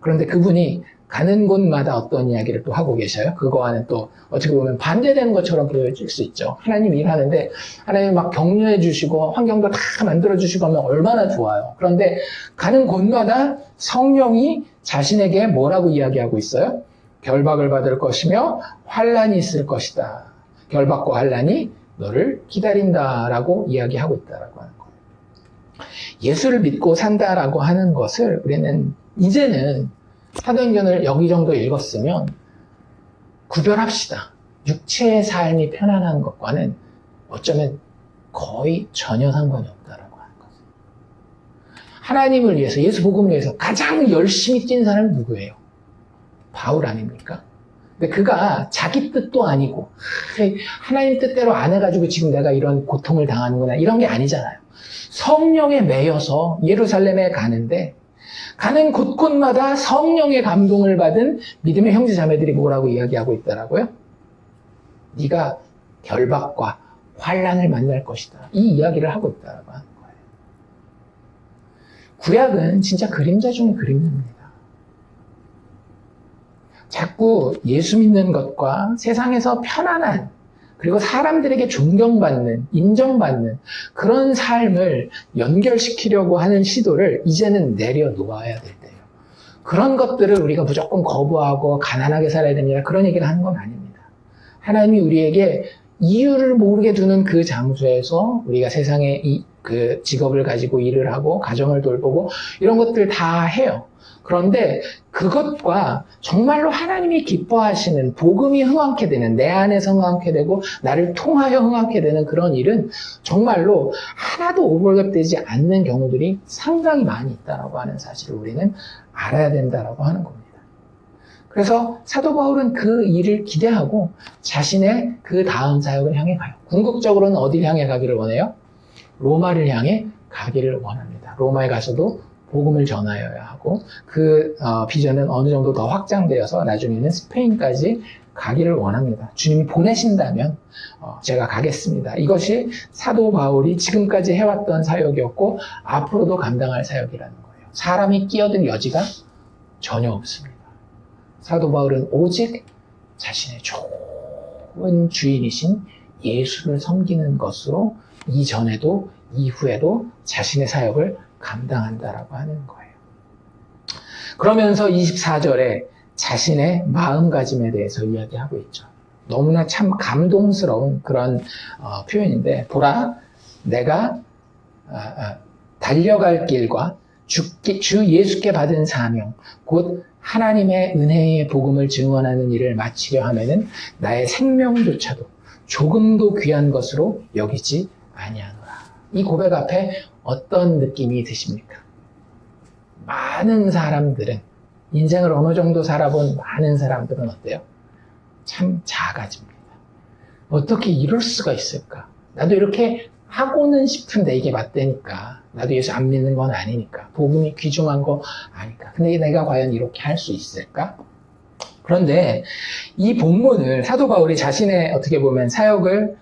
그런데 그분이 가는 곳마다 어떤 이야기를 또 하고 계셔요. 그거와는 또 어떻게 보면 반대되는 것처럼 보여질 수 있죠. 하나님 일하는데 하나님 막 격려해 주시고 환경도 다 만들어 주시고 하면 얼마나 좋아요. 그런데 가는 곳마다 성령이 자신에게 뭐라고 이야기하고 있어요? 결박을 받을 것이며 환난이 있을 것이다. 결박과 환난이 너를 기다린다라고 이야기하고 있다라고 하는 거예요. 예수를 믿고 산다라고 하는 것을 우리는 이제는 사도행전을 여기 정도 읽었으면 구별합시다. 육체의 삶이 편안한 것과는 어쩌면 거의 전혀 상관이 없다라고 하는 거죠. 하나님을 위해서, 예수 복음을 위해서 가장 열심히 뛴 사람은 누구예요? 바울 아닙니까? 근데 그가 자기 뜻도 아니고 하나님 뜻대로 안 해가지고 지금 내가 이런 고통을 당하는구나 이런 게 아니잖아요. 성령에 매여서 예루살렘에 가는데 가는 곳곳마다 성령의 감동을 받은 믿음의 형제 자매들이 뭐라고 이야기하고 있더라고요? 네가 결박과 환난을 만날 것이다. 이 이야기를 하고 있다라고 하는 거예요. 구약은 진짜 그림자 중의 그림자입니다. 자꾸 예수 믿는 것과 세상에서 편안한, 그리고 사람들에게 존경받는, 인정받는 그런 삶을 연결시키려고 하는 시도를 이제는 내려놓아야 될 때예요. 그런 것들을 우리가 무조건 거부하고 가난하게 살아야 됩니다. 그런 얘기를 하는 건 아닙니다. 하나님이 우리에게 이유를 모르게 두는 그 장소에서 우리가 세상에 그 직업을 가지고 일을 하고 가정을 돌보고 이런 것들 다 해요. 그런데 그것과 정말로 하나님이 기뻐하시는 복음이 흥황케 되는, 내 안에서 흥황케 되고 나를 통하여 흥황케 되는 그런 일은 정말로 하나도 오버랩되지 않는 경우들이 상당히 많이 있다고 하는 사실을 우리는 알아야 된다고 하는 겁니다. 그래서 사도 바울은 그 일을 기대하고 자신의 그 다음 사역을 향해 가요. 궁극적으로는 어디를 향해 가기를 원해요? 로마를 향해 가기를 원합니다. 로마에 가서도 복음을 전하여야 하고 그 비전은 어느 정도 더 확장되어서 나중에는 스페인까지 가기를 원합니다. 주님이 보내신다면 제가 가겠습니다. 이것이 사도 바울이 지금까지 해왔던 사역이었고 앞으로도 감당할 사역이라는 거예요. 사람이 끼어들 여지가 전혀 없습니다. 사도 바울은 오직 자신의 좋은 주인이신 예수를 섬기는 것으로 이전에도 이후에도 자신의 사역을 감당한다라고 하는 거예요. 그러면서 24절에 자신의 마음가짐에 대해서 이야기하고 있죠. 너무나 참 감동스러운 그런 표현인데, 보라, 내가 달려갈 길과 주 예수께 받은 사명, 곧 하나님의 은혜의 복음을 증언하는 일을 마치려 하면은 나의 생명조차도 조금도 귀한 것으로 여기지 아니하노라. 이 고백 앞에 어떤 느낌이 드십니까? 많은 사람들은, 인생을 어느 정도 살아본 많은 사람들은 어때요? 참 작아집니다. 어떻게 이럴 수가 있을까? 나도 이렇게 하고는 싶은데 이게 맞다니까. 나도 예수 안 믿는 건 아니니까. 복음이 귀중한 거 아니까. 근데 내가 과연 이렇게 할 수 있을까? 그런데 이 본문을 사도 바울이 자신의 어떻게 보면 사역을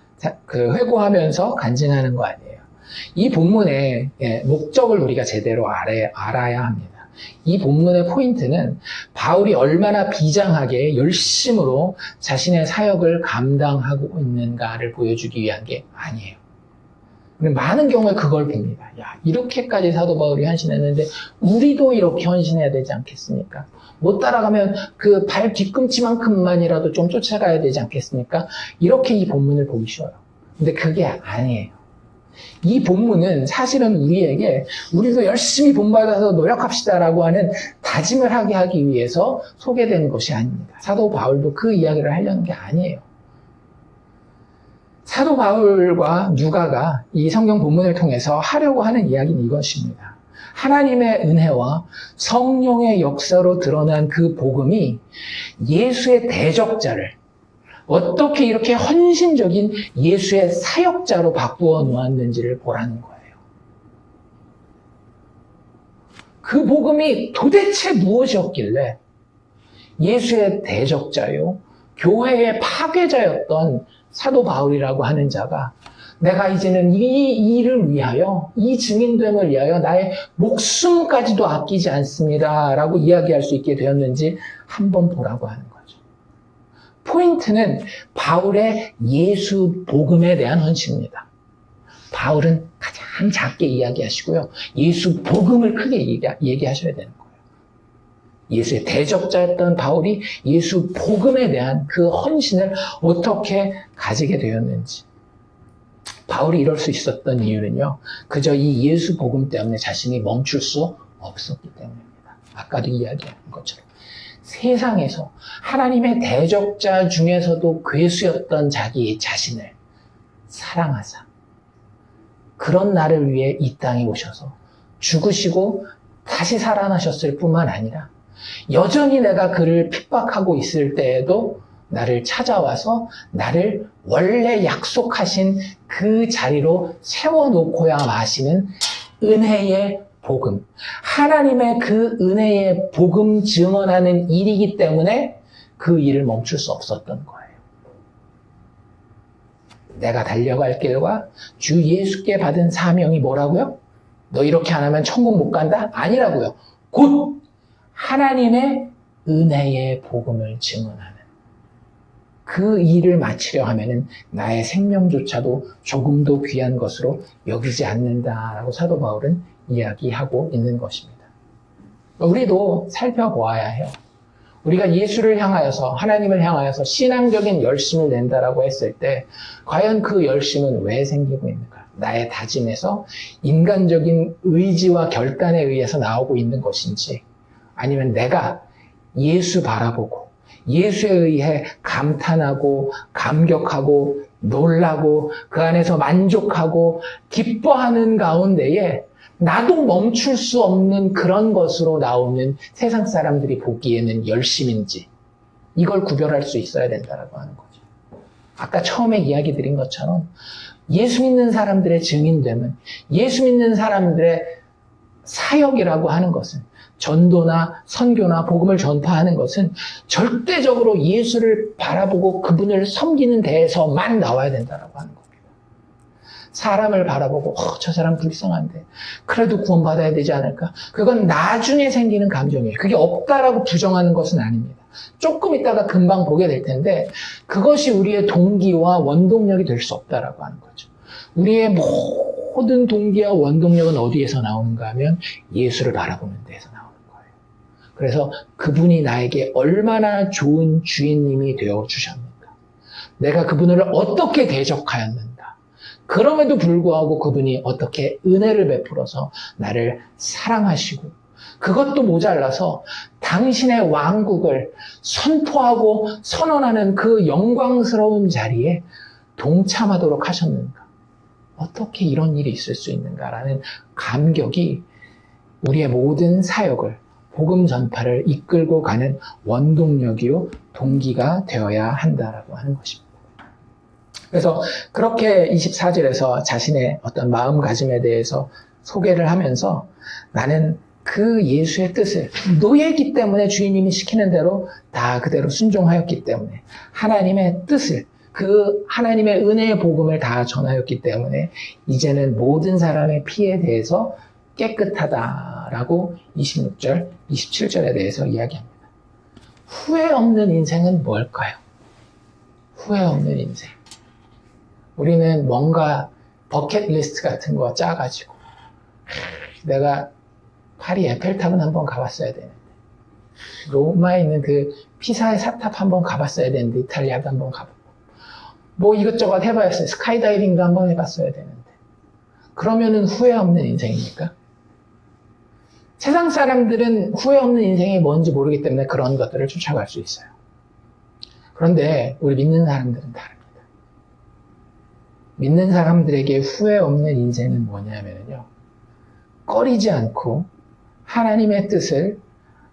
회고하면서 간증하는 거 아니에요. 이 본문의 목적을 우리가 제대로 알아야 합니다. 이 본문의 포인트는 바울이 얼마나 비장하게 열심으로 자신의 사역을 감당하고 있는가를 보여주기 위한 게 아니에요. 많은 경우에 그걸 봅니다. 야, 이렇게까지 사도 바울이 헌신했는데 우리도 이렇게 헌신해야 되지 않겠습니까? 못 따라가면 그 발 뒤꿈치만큼만이라도 좀 쫓아가야 되지 않겠습니까? 이렇게 이 본문을 보기 쉬워요. 근데 그게 아니에요. 이 본문은 사실은 우리에게 우리도 열심히 본받아서 노력합시다라고 하는 다짐을 하게 하기 위해서 소개된 것이 아닙니다. 사도 바울도 그 이야기를 하려는 게 아니에요. 사도 바울과 누가가 이 성경 본문을 통해서 하려고 하는 이야기는 이것입니다. 하나님의 은혜와 성령의 역사로 드러난 그 복음이 예수의 대적자를 어떻게 이렇게 헌신적인 예수의 사역자로 바꾸어 놓았는지를 보라는 거예요. 그 복음이 도대체 무엇이었길래 예수의 대적자요, 교회의 파괴자였던 사도 바울이라고 하는 자가 내가 이제는 이 일을 위하여, 이 증인됨을 위하여 나의 목숨까지도 아끼지 않습니다 라고 이야기할 수 있게 되었는지 한번 보라고 하는 거예요. 포인트는 바울의 예수 복음에 대한 헌신입니다. 바울은 가장 작게 이야기하시고요. 예수 복음을 크게 얘기하셔야 되는 거예요. 예수의 대적자였던 바울이 예수 복음에 대한 그 헌신을 어떻게 가지게 되었는지. 바울이 이럴 수 있었던 이유는요, 그저 이 예수 복음 때문에 자신이 멈출 수 없었기 때문입니다. 아까도 이야기한 것처럼. 세상에서 하나님의 대적자 중에서도 괴수였던 자기 자신을 사랑하사 그런 나를 위해 이 땅에 오셔서 죽으시고 다시 살아나셨을 뿐만 아니라 여전히 내가 그를 핍박하고 있을 때에도 나를 찾아와서 나를 원래 약속하신 그 자리로 세워놓고야 마시는 은혜의 복음, 하나님의 그 은혜의 복음 증언하는 일이기 때문에 그 일을 멈출 수 없었던 거예요. 내가 달려갈 길과 주 예수께 받은 사명이 뭐라고요? 너 이렇게 안 하면 천국 못 간다? 아니라고요. 곧 하나님의 은혜의 복음을 증언하는 그 일을 마치려 하면은 나의 생명조차도 조금도 귀한 것으로 여기지 않는다라고 사도 바울은 이야기하고 있는 것입니다. 우리도 살펴보아야 해요. 우리가 예수를 향하여서, 하나님을 향하여서 신앙적인 열심을 낸다라고 했을 때 과연 그 열심은 왜 생기고 있는가? 나의 다짐에서 인간적인 의지와 결단에 의해서 나오고 있는 것인지, 아니면 내가 예수 바라보고 예수에 의해 감탄하고 감격하고 놀라고 그 안에서 만족하고 기뻐하는 가운데에 나도 멈출 수 없는 그런 것으로 나오는 세상 사람들이 보기에는 열심인지, 이걸 구별할 수 있어야 된다고 하는 거죠. 아까 처음에 이야기 드린 것처럼 예수 믿는 사람들의 증인됨은, 예수 믿는 사람들의 사역이라고 하는 것은, 전도나 선교나 복음을 전파하는 것은 절대적으로 예수를 바라보고 그분을 섬기는 데에서만 나와야 된다고 하는 겁니다. 사람을 바라보고 저 사람 불쌍한데 그래도 구원받아야 되지 않을까? 그건 나중에 생기는 감정이에요. 그게 없다라고 부정하는 것은 아닙니다. 조금 있다가 금방 보게 될 텐데 그것이 우리의 동기와 원동력이 될 수 없다라고 하는 거죠. 우리의 모든 동기와 원동력은 어디에서 나오는가 하면 예수를 바라보는 데에서 나오는 거예요. 그래서 그분이 나에게 얼마나 좋은 주인님이 되어주셨는가, 내가 그분을 어떻게 대적하였는가, 그럼에도 불구하고 그분이 어떻게 은혜를 베풀어서 나를 사랑하시고, 그것도 모자라서 당신의 왕국을 선포하고 선언하는 그 영광스러운 자리에 동참하도록 하셨는가, 어떻게 이런 일이 있을 수 있는가라는 감격이 우리의 모든 사역을, 복음 전파를 이끌고 가는 원동력이요 동기가 되어야 한다라고 하는 것입니다. 그래서 그렇게 24절에서 자신의 어떤 마음가짐에 대해서 소개를 하면서 나는 그 예수의 뜻을, 노예이기 때문에 주인님이 시키는 대로 다 그대로 순종하였기 때문에, 하나님의 뜻을, 그 하나님의 은혜의 복음을 다 전하였기 때문에 이제는 모든 사람의 피에 대해서 깨끗하다라고 26절, 27절에 대해서 이야기합니다. 후회 없는 인생은 뭘까요? 후회 없는 인생. 우리는 뭔가 버킷리스트 같은 거 짜가지고 내가 파리 에펠탑은 한번 가봤어야 되는데, 로마에 있는 그 피사의 사탑 한번 가봤어야 되는데, 이탈리아도 한번 가보고 뭐 이것저것 해봤어요. 스카이다이빙도 한번 해봤어야 되는데, 그러면은 후회 없는 인생입니까? 세상 사람들은 후회 없는 인생이 뭔지 모르기 때문에 그런 것들을 쫓아갈 수 있어요. 그런데 우리 믿는 사람들은 다릅니다. 믿는 사람들에게 후회 없는 인생은 뭐냐면요, 꺼리지 않고 하나님의 뜻을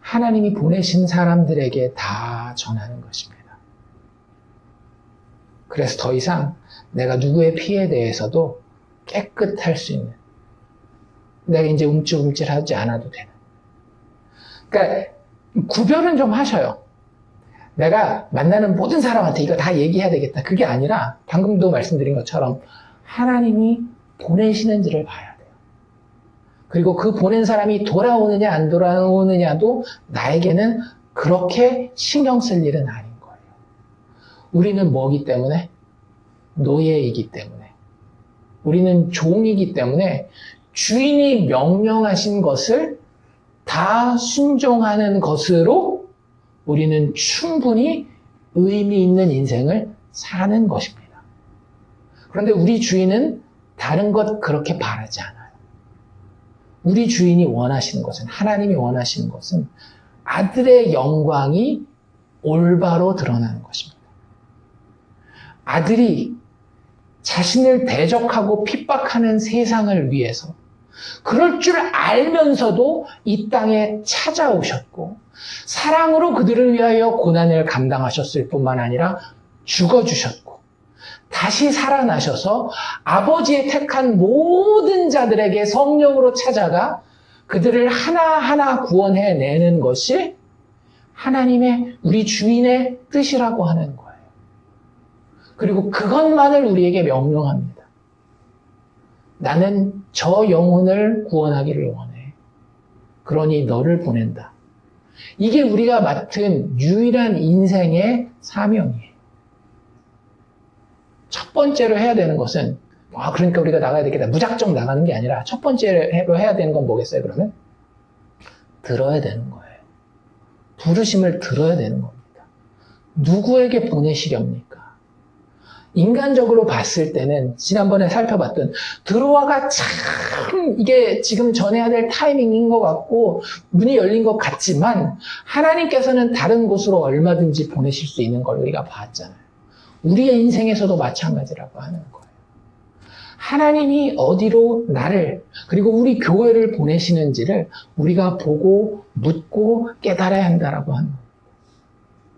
하나님이 보내신 사람들에게 다 전하는 것입니다. 그래서 더 이상 내가 누구의 피에 대해서도 깨끗할 수 있는, 내가 이제 움찔움찔하지 않아도 되는. 그러니까 구별은 좀 하셔요. 내가 만나는 모든 사람한테 이거 다 얘기해야 되겠다, 그게 아니라 방금도 말씀드린 것처럼 하나님이 보내시는지를 봐야 돼요. 그리고 그 보낸 사람이 돌아오느냐 안 돌아오느냐도 나에게는 그렇게 신경 쓸 일은 아닌 거예요. 우리는 뭐기 때문에? 노예이기 때문에. 우리는 종이기 때문에 주인이 명령하신 것을 다 순종하는 것으로 우리는 충분히 의미 있는 인생을 사는 것입니다. 그런데 우리 주인은 다른 것 그렇게 바라지 않아요. 우리 주인이 원하시는 것은, 하나님이 원하시는 것은 아들의 영광이 올바로 드러나는 것입니다. 아들이 자신을 대적하고 핍박하는 세상을 위해서, 그럴 줄 알면서도 이 땅에 찾아오셨고 사랑으로 그들을 위하여 고난을 감당하셨을 뿐만 아니라 죽어주셨고 다시 살아나셔서 아버지의 택한 모든 자들에게 성령으로 찾아가 그들을 하나하나 구원해내는 것이 하나님의, 우리 주인의 뜻이라고 하는 거예요. 그리고 그것만을 우리에게 명령합니다. 나는 저 영혼을 구원하기를 원해. 그러니 너를 보낸다. 이게 우리가 맡은 유일한 인생의 사명이에요. 첫 번째로 해야 되는 것은 그러니까 우리가 나가야 되겠다. 무작정 나가는 게 아니라 첫 번째로 해야 되는 건 뭐겠어요, 그러면? 들어야 되는 거예요. 부르심을 들어야 되는 겁니다. 누구에게 보내시렵니까? 인간적으로 봤을 때는 지난번에 살펴봤던 들어와가 참 이게 지금 전해야 될 타이밍인 것 같고 문이 열린 것 같지만 하나님께서는 다른 곳으로 얼마든지 보내실 수 있는 걸 우리가 봤잖아요. 우리의 인생에서도 마찬가지라고 하는 거예요. 하나님이 어디로 나를 그리고 우리 교회를 보내시는지를 우리가 보고 묻고 깨달아야 한다라고 하는 거예요.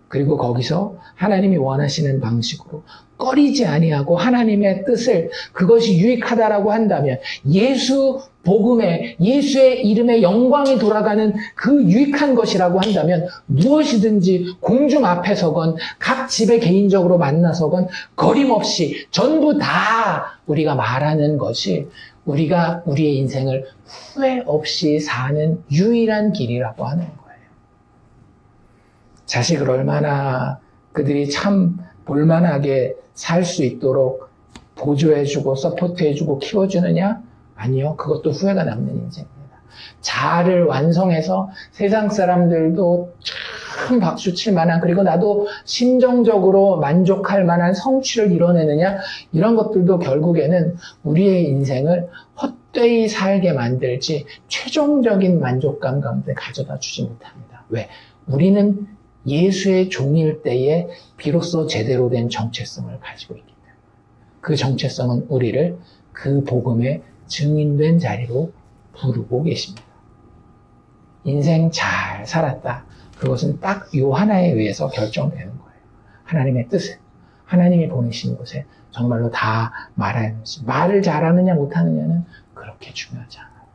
그리고 거기서 하나님이 원하시는 방식으로 꺼리지 아니하고 하나님의 뜻을 그것이 유익하다라고 한다면 예수 복음에 예수의 이름에 영광이 돌아가는 그 유익한 것이라고 한다면 무엇이든지 공중 앞에서건 각 집에 개인적으로 만나서건 거림없이 전부 다 우리가 말하는 것이 우리가 우리의 인생을 후회 없이 사는 유일한 길이라고 하는 거예요. 자식을 얼마나 그들이 참 볼만하게 살 수 있도록 보조해주고 서포트해주고 키워주느냐? 아니요. 그것도 후회가 남는 인생입니다. 자아를 완성해서 세상 사람들도 참 박수 칠 만한 그리고 나도 심정적으로 만족할 만한 성취를 이뤄내느냐? 이런 것들도 결국에는 우리의 인생을 헛되이 살게 만들지 최종적인 만족감 가운데 가져다 주지 못합니다. 왜? 우리는 예수의 종일 때에 비로소 제대로 된 정체성을 가지고 있기 때문에 그 정체성은 우리를 그 복음의 증인된 자리로 부르고 계십니다. 인생 잘 살았다. 그것은 딱 요 하나에 의해서 결정되는 거예요. 하나님의 뜻을 하나님이 보내신 곳에 정말로 다 말하는 것이 말을 잘하느냐 못하느냐는 그렇게 중요하지 않아요.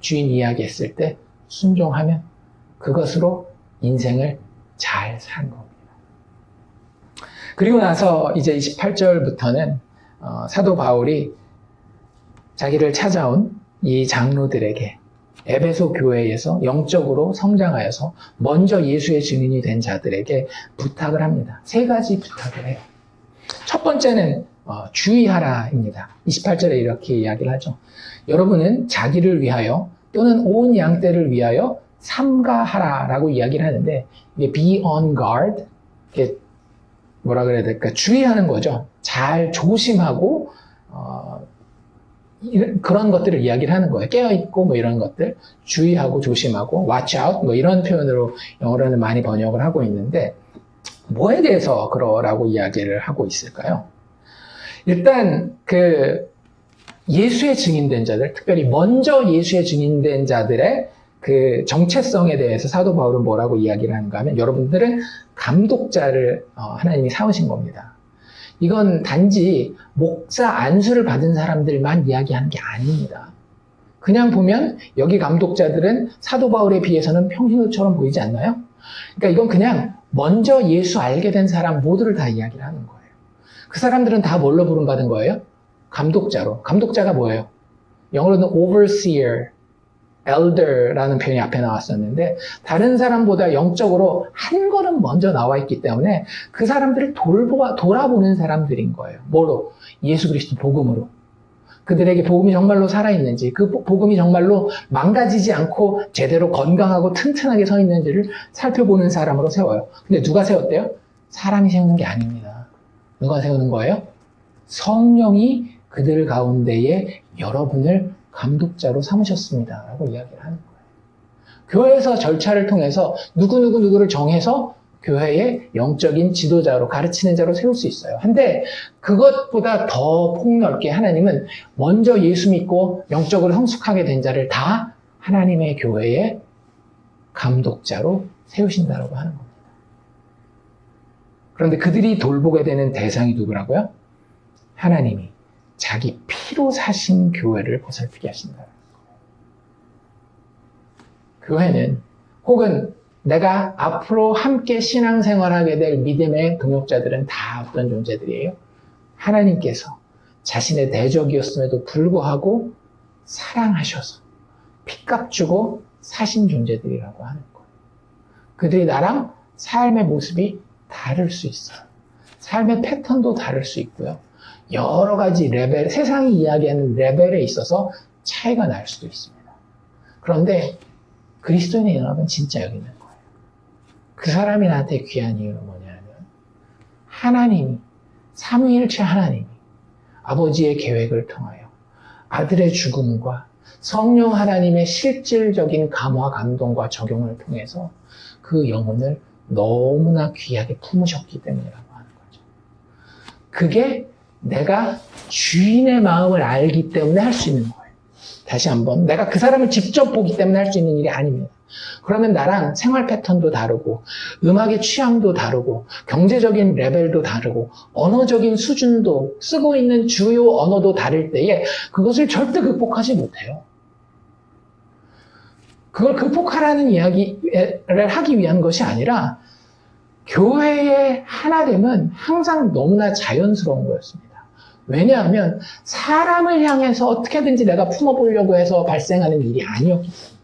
주인 이야기했을 때 순종하면 그것으로 인생을 잘 산 겁니다. 그리고 나서 이제 28절부터는 사도 바울이 자기를 찾아온 이 장로들에게 에베소 교회에서 영적으로 성장하여서 먼저 예수의 증인이 된 자들에게 부탁을 합니다. 세 가지 부탁을 해요. 첫 번째는 주의하라입니다. 28절에 이렇게 이야기를 하죠. 여러분은 자기를 위하여 또는 온 양떼를 위하여 삼가하라라고 이야기를 하는데 이게 be on guard, 이게 뭐라 그래야 될까? 주의하는 거죠. 잘 조심하고 그런 것들을 이야기를 하는 거예요. 깨어있고 뭐 이런 것들 주의하고 조심하고 watch out 뭐 이런 표현으로 영어로는 많이 번역을 하고 있는데 뭐에 대해서 그러라고 이야기를 하고 있을까요? 일단 그 예수의 증인된 자들, 특별히 먼저 예수의 증인된 자들의 그 정체성에 대해서 사도 바울은 뭐라고 이야기를 하는가 하면 여러분들은 감독자를 하나님이 세우신 겁니다. 이건 단지 목사 안수를 받은 사람들만 이야기하는 게 아닙니다. 그냥 보면 여기 감독자들은 사도 바울에 비해서는 평신도처럼 보이지 않나요? 그러니까 이건 그냥 먼저 예수 알게 된 사람 모두를 다 이야기를 하는 거예요. 그 사람들은 다 뭘로 부름받은 거예요? 감독자로. 감독자가 뭐예요? 영어로는 overseer, elder라는 표현이 앞에 나왔었는데 다른 사람보다 영적으로 한 걸음 먼저 나와 있기 때문에 그 사람들을 돌아보는 사람들인 거예요. 뭐로? 예수 그리스도 복음으로. 그들에게 복음이 정말로 살아있는지, 그 복음이 정말로 망가지지 않고 제대로 건강하고 튼튼하게 서 있는지를 살펴보는 사람으로 세워요. 근데 누가 세웠대요? 사람이 세우는 게 아닙니다. 누가 세우는 거예요? 성령이 그들 가운데에 여러분을 감독자로 삼으셨습니다. 라고 이야기를 하는 거예요. 교회에서 절차를 통해서 누구를 정해서 교회의 영적인 지도자로 가르치는 자로 세울 수 있어요. 근데 그것보다 더 폭넓게 하나님은 먼저 예수 믿고 영적으로 성숙하게 된 자를 다 하나님의 교회의 감독자로 세우신다고 하는 겁니다. 그런데 그들이 돌보게 되는 대상이 누구라고요? 하나님이 자기 피로 사신 교회를 보살피게 하신다. 교회는 혹은 내가 앞으로 함께 신앙생활하게 될 믿음의 동역자들은 다 어떤 존재들이에요? 하나님께서 자신의 대적이었음에도 불구하고 사랑하셔서 핏값 주고 사신 존재들이라고 하는 거예요. 그들이 나랑 삶의 모습이 다를 수 있어요. 삶의 패턴도 다를 수 있고요. 여러 가지 레벨, 세상이 이야기하는 레벨에 있어서 차이가 날 수도 있습니다. 그런데 그리스도인의 연합은 진짜 여기 있는 거예요. 그 사람이 나한테 귀한 이유는 뭐냐면 하나님이, 삼위일체 하나님이 아버지의 계획을 통하여 아들의 죽음과 성령 하나님의 실질적인 감화, 감동과 적용을 통해서 그 영혼을 너무나 귀하게 품으셨기 때문이라고 하는 거죠. 그게 내가 주인의 마음을 알기 때문에 할 수 있는 거예요. 다시 한번, 내가 그 사람을 직접 보기 때문에 할 수 있는 일이 아닙니다. 그러면 나랑 생활 패턴도 다르고, 음악의 취향도 다르고, 경제적인 레벨도 다르고, 언어적인 수준도, 쓰고 있는 주요 언어도 다를 때에 그것을 절대 극복하지 못해요. 그걸 극복하라는 이야기를 하기 위한 것이 아니라 교회의 하나됨은 항상 너무나 자연스러운 거였습니다. 왜냐하면 사람을 향해서 어떻게든지 내가 품어보려고 해서 발생하는 일이 아니었기 때문에.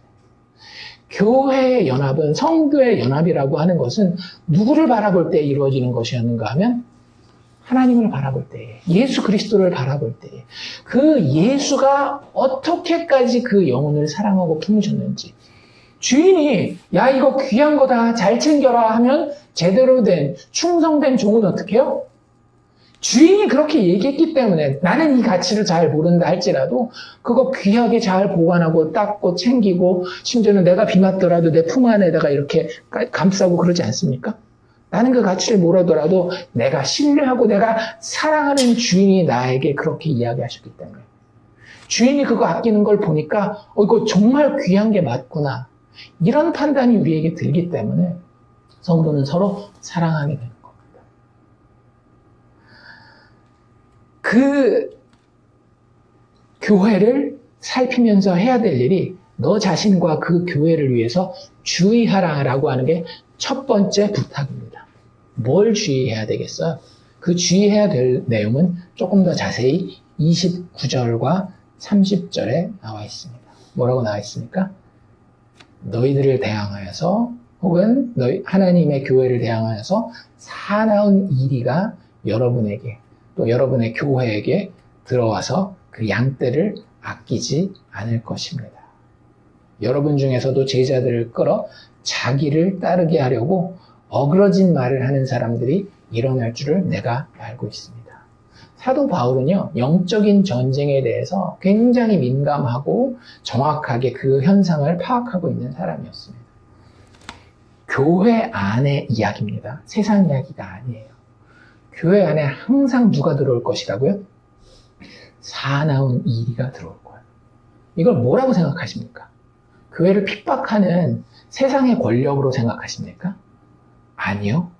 교회의 연합은, 성교의 연합이라고 하는 것은 누구를 바라볼 때 이루어지는 것이었는가 하면 하나님을 바라볼 때에, 예수 그리스도를 바라볼 때에 그 예수가 어떻게까지 그 영혼을 사랑하고 품으셨는지, 주인이 야 이거 귀한 거다 잘 챙겨라 하면 제대로 된 충성된 종은 어떻게 해요? 주인이 그렇게 얘기했기 때문에 나는 이 가치를 잘 모른다 할지라도 그거 귀하게 잘 보관하고 닦고 챙기고 심지어는 내가 비 맞더라도 내 품 안에다가 이렇게 감싸고 그러지 않습니까? 나는 그 가치를 모르더라도 내가 신뢰하고 내가 사랑하는 주인이 나에게 그렇게 이야기하셨기 때문에 주인이 그거 아끼는 걸 보니까 이거 정말 귀한 게 맞구나 이런 판단이 우리에게 들기 때문에 성도는 서로 사랑하게 되는 겁니다. 그 교회를 살피면서 해야 될 일이 너 자신과 그 교회를 위해서 주의하라라고 하는 게 첫 번째 부탁입니다. 뭘 주의해야 되겠어요? 그 주의해야 될 내용은 조금 더 자세히 29절과 30절에 나와 있습니다. 뭐라고 나와 있습니까? 너희들을 대항하여서 혹은 너희 하나님의 교회를 대항하여서 사나운 이리가 여러분에게 또 여러분의 교회에게 들어와서 그 양떼를 아끼지 않을 것입니다. 여러분 중에서도 제자들을 끌어 자기를 따르게 하려고 어그러진 말을 하는 사람들이 일어날 줄을 내가 알고 있습니다. 사도 바울은요, 영적인 전쟁에 대해서 굉장히 민감하고 정확하게 그 현상을 파악하고 있는 사람이었습니다. 교회 안의 이야기입니다. 세상 이야기가 아니에요. 교회 안에 항상 누가 들어올 것이라고요? 사나운 이리가 들어올 거예요. 이걸 뭐라고 생각하십니까? 교회를 핍박하는 세상의 권력으로 생각하십니까? 아니요.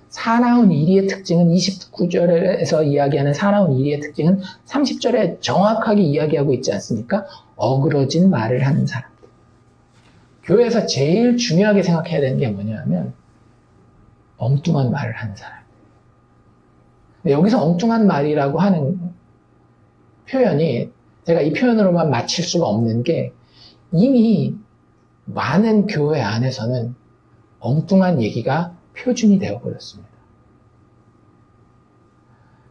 사나운 이리의 특징은 29절에서 이야기하는 사나운 이리의 특징은 30절에 정확하게 이야기하고 있지 않습니까? 어그러진 말을 하는 사람들. 교회에서 제일 중요하게 생각해야 되는 게 뭐냐면 엉뚱한 말을 하는 사람. 여기서 엉뚱한 말이라고 하는 표현이 제가 이 표현으로만 마칠 수가 없는 게 이미 많은 교회 안에서는 엉뚱한 얘기가 표준이 되어버렸습니다.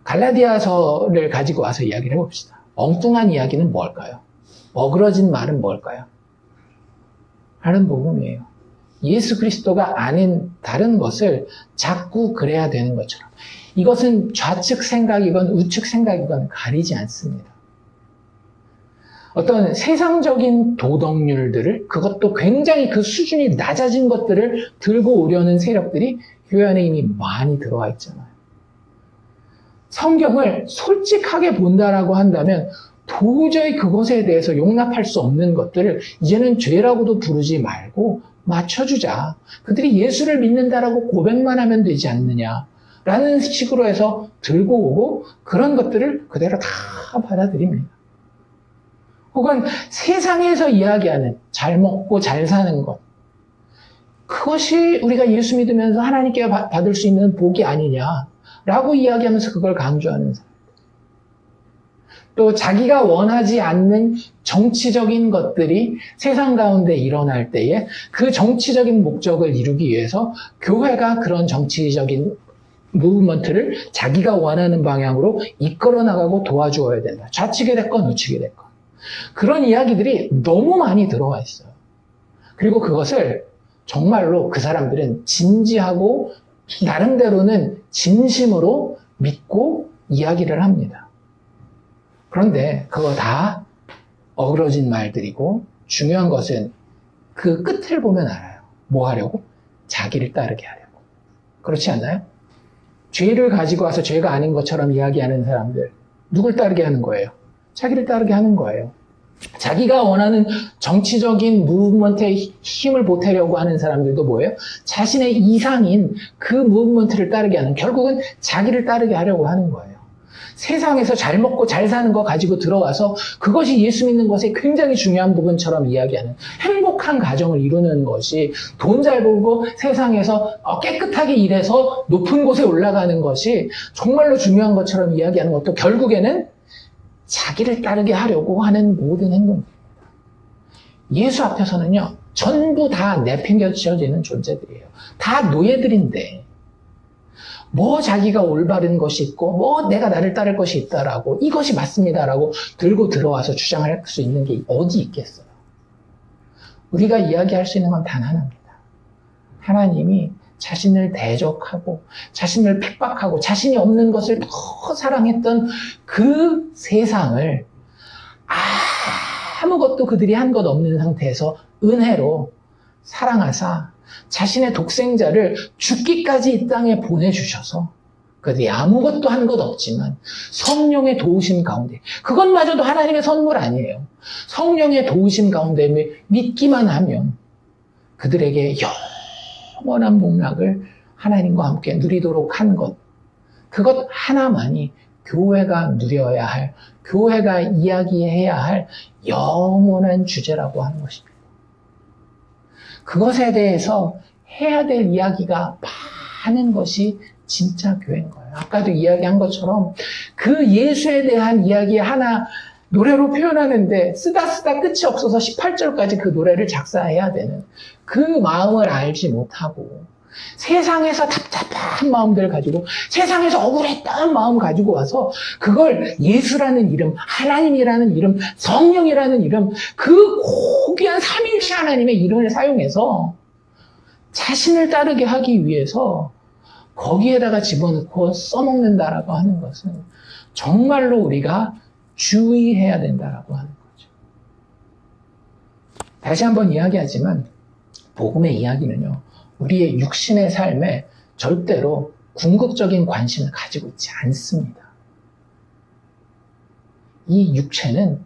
갈라디아서를 가지고 와서 이야기를 해봅시다. 엉뚱한 이야기는 뭘까요? 어그러진 말은 뭘까요? 하는 복음이에요. 예수 그리스도가 아닌 다른 것을 자꾸 그래야 되는 것처럼. 이것은 좌측 생각이건 우측 생각이건 가리지 않습니다. 어떤 세상적인 도덕률들을, 그것도 굉장히 그 수준이 낮아진 것들을 들고 오려는 세력들이 교회 안에 이미 많이 들어와 있잖아요. 성경을 솔직하게 본다라고 한다면 도저히 그것에 대해서 용납할 수 없는 것들을 이제는 죄라고도 부르지 말고 맞춰주자. 그들이 예수를 믿는다라고 고백만 하면 되지 않느냐 라는 식으로 해서 들고 오고 그런 것들을 그대로 다 받아들입니다. 혹은 세상에서 이야기하는 잘 먹고 잘 사는 것, 그것이 우리가 예수 믿으면서 하나님께 받을 수 있는 복이 아니냐라고 이야기하면서 그걸 강조하는 사람. 또 자기가 원하지 않는 정치적인 것들이 세상 가운데 일어날 때에 그 정치적인 목적을 이루기 위해서 교회가 그런 정치적인 무브먼트를 자기가 원하는 방향으로 이끌어 나가고 도와주어야 된다. 좌측이 됐건 우측이 됐건. 그런 이야기들이 너무 많이 들어와 있어요. 그리고 그것을 정말로 그 사람들은 진지하고 나름대로는 진심으로 믿고 이야기를 합니다. 그런데 그거 다 어그러진 말들이고 중요한 것은 그 끝을 보면 알아요. 뭐 하려고? 자기를 따르게 하려고. 그렇지 않나요? 죄를 가지고 와서 죄가 아닌 것처럼 이야기하는 사람들, 누굴 따르게 하는 거예요? 자기를 따르게 하는 거예요. 자기가 원하는 정치적인 무브먼트에 힘을 보태려고 하는 사람들도 뭐예요? 자신의 이상인 그 무브먼트를 따르게 하는, 결국은 자기를 따르게 하려고 하는 거예요. 세상에서 잘 먹고 잘 사는 거 가지고 들어와서 그것이 예수 믿는 것의 굉장히 중요한 부분처럼 이야기하는, 행복한 가정을 이루는 것이, 돈 잘 벌고 세상에서 깨끗하게 일해서 높은 곳에 올라가는 것이 정말로 중요한 것처럼 이야기하는 것도 결국에는 자기를 따르게 하려고 하는 모든 행동입니다. 예수 앞에서는요, 전부 다 내팽겨쳐지는 존재들이에요. 다 노예들인데 뭐 자기가 올바른 것이 있고 뭐 내가 나를 따를 것이 있다라고, 이것이 맞습니다라고 들고 들어와서 주장할 수 있는 게 어디 있겠어요? 우리가 이야기할 수 있는 건 단 하나입니다. 하나님이 자신을 대적하고 자신을 핍박하고 자신이 없는 것을 더 사랑했던 그 세상을 아무것도 그들이 한 것 없는 상태에서 은혜로 사랑하사 자신의 독생자를 죽기까지 이 땅에 보내주셔서 그들이 아무것도 한 것 없지만 성령의 도우심 가운데, 그것마저도 하나님의 선물 아니에요. 성령의 도우심 가운데 믿기만 하면 그들에게 영원한 복락을 하나님과 함께 누리도록 한 것, 그것 하나만이 교회가 누려야 할, 교회가 이야기해야 할 영원한 주제라고 하는 것입니다. 그것에 대해서 해야 될 이야기가 많은 것이 진짜 교회인 거예요. 아까도 이야기한 것처럼 그 예수에 대한 이야기 하나 노래로 표현하는데 쓰다 끝이 없어서 18절까지 그 노래를 작사해야 되는 그 마음을 알지 못하고, 세상에서 답답한 마음들을 가지고, 세상에서 억울했던 마음 가지고 와서 그걸 예수라는 이름, 하나님이라는 이름, 성령이라는 이름, 그 고귀한 삼위일체 하나님의 이름을 사용해서 자신을 따르게 하기 위해서 거기에다가 집어넣고 써먹는다라고 하는 것은 정말로 우리가 주의해야 된다라고 하는 거죠. 다시 한번 이야기하지만 복음의 이야기는요, 우리의 육신의 삶에 절대로 궁극적인 관심을 가지고 있지 않습니다. 이 육체는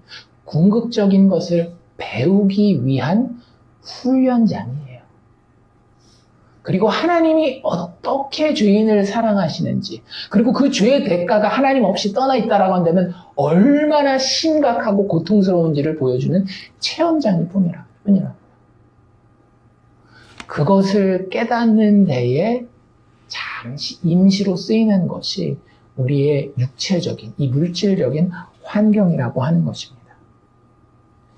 궁극적인 것을 배우기 위한 훈련장이에요. 그리고 하나님이 어떻게 죄인을 사랑하시는지, 그리고 그 죄의 대가가 하나님 없이 떠나 있다라고 한다면 얼마나 심각하고 고통스러운지를 보여주는 체험장일 뿐이라. 그것을 깨닫는 데에 잠시 임시로 쓰이는 것이 우리의 육체적인, 이 물질적인 환경이라고 하는 것입니다.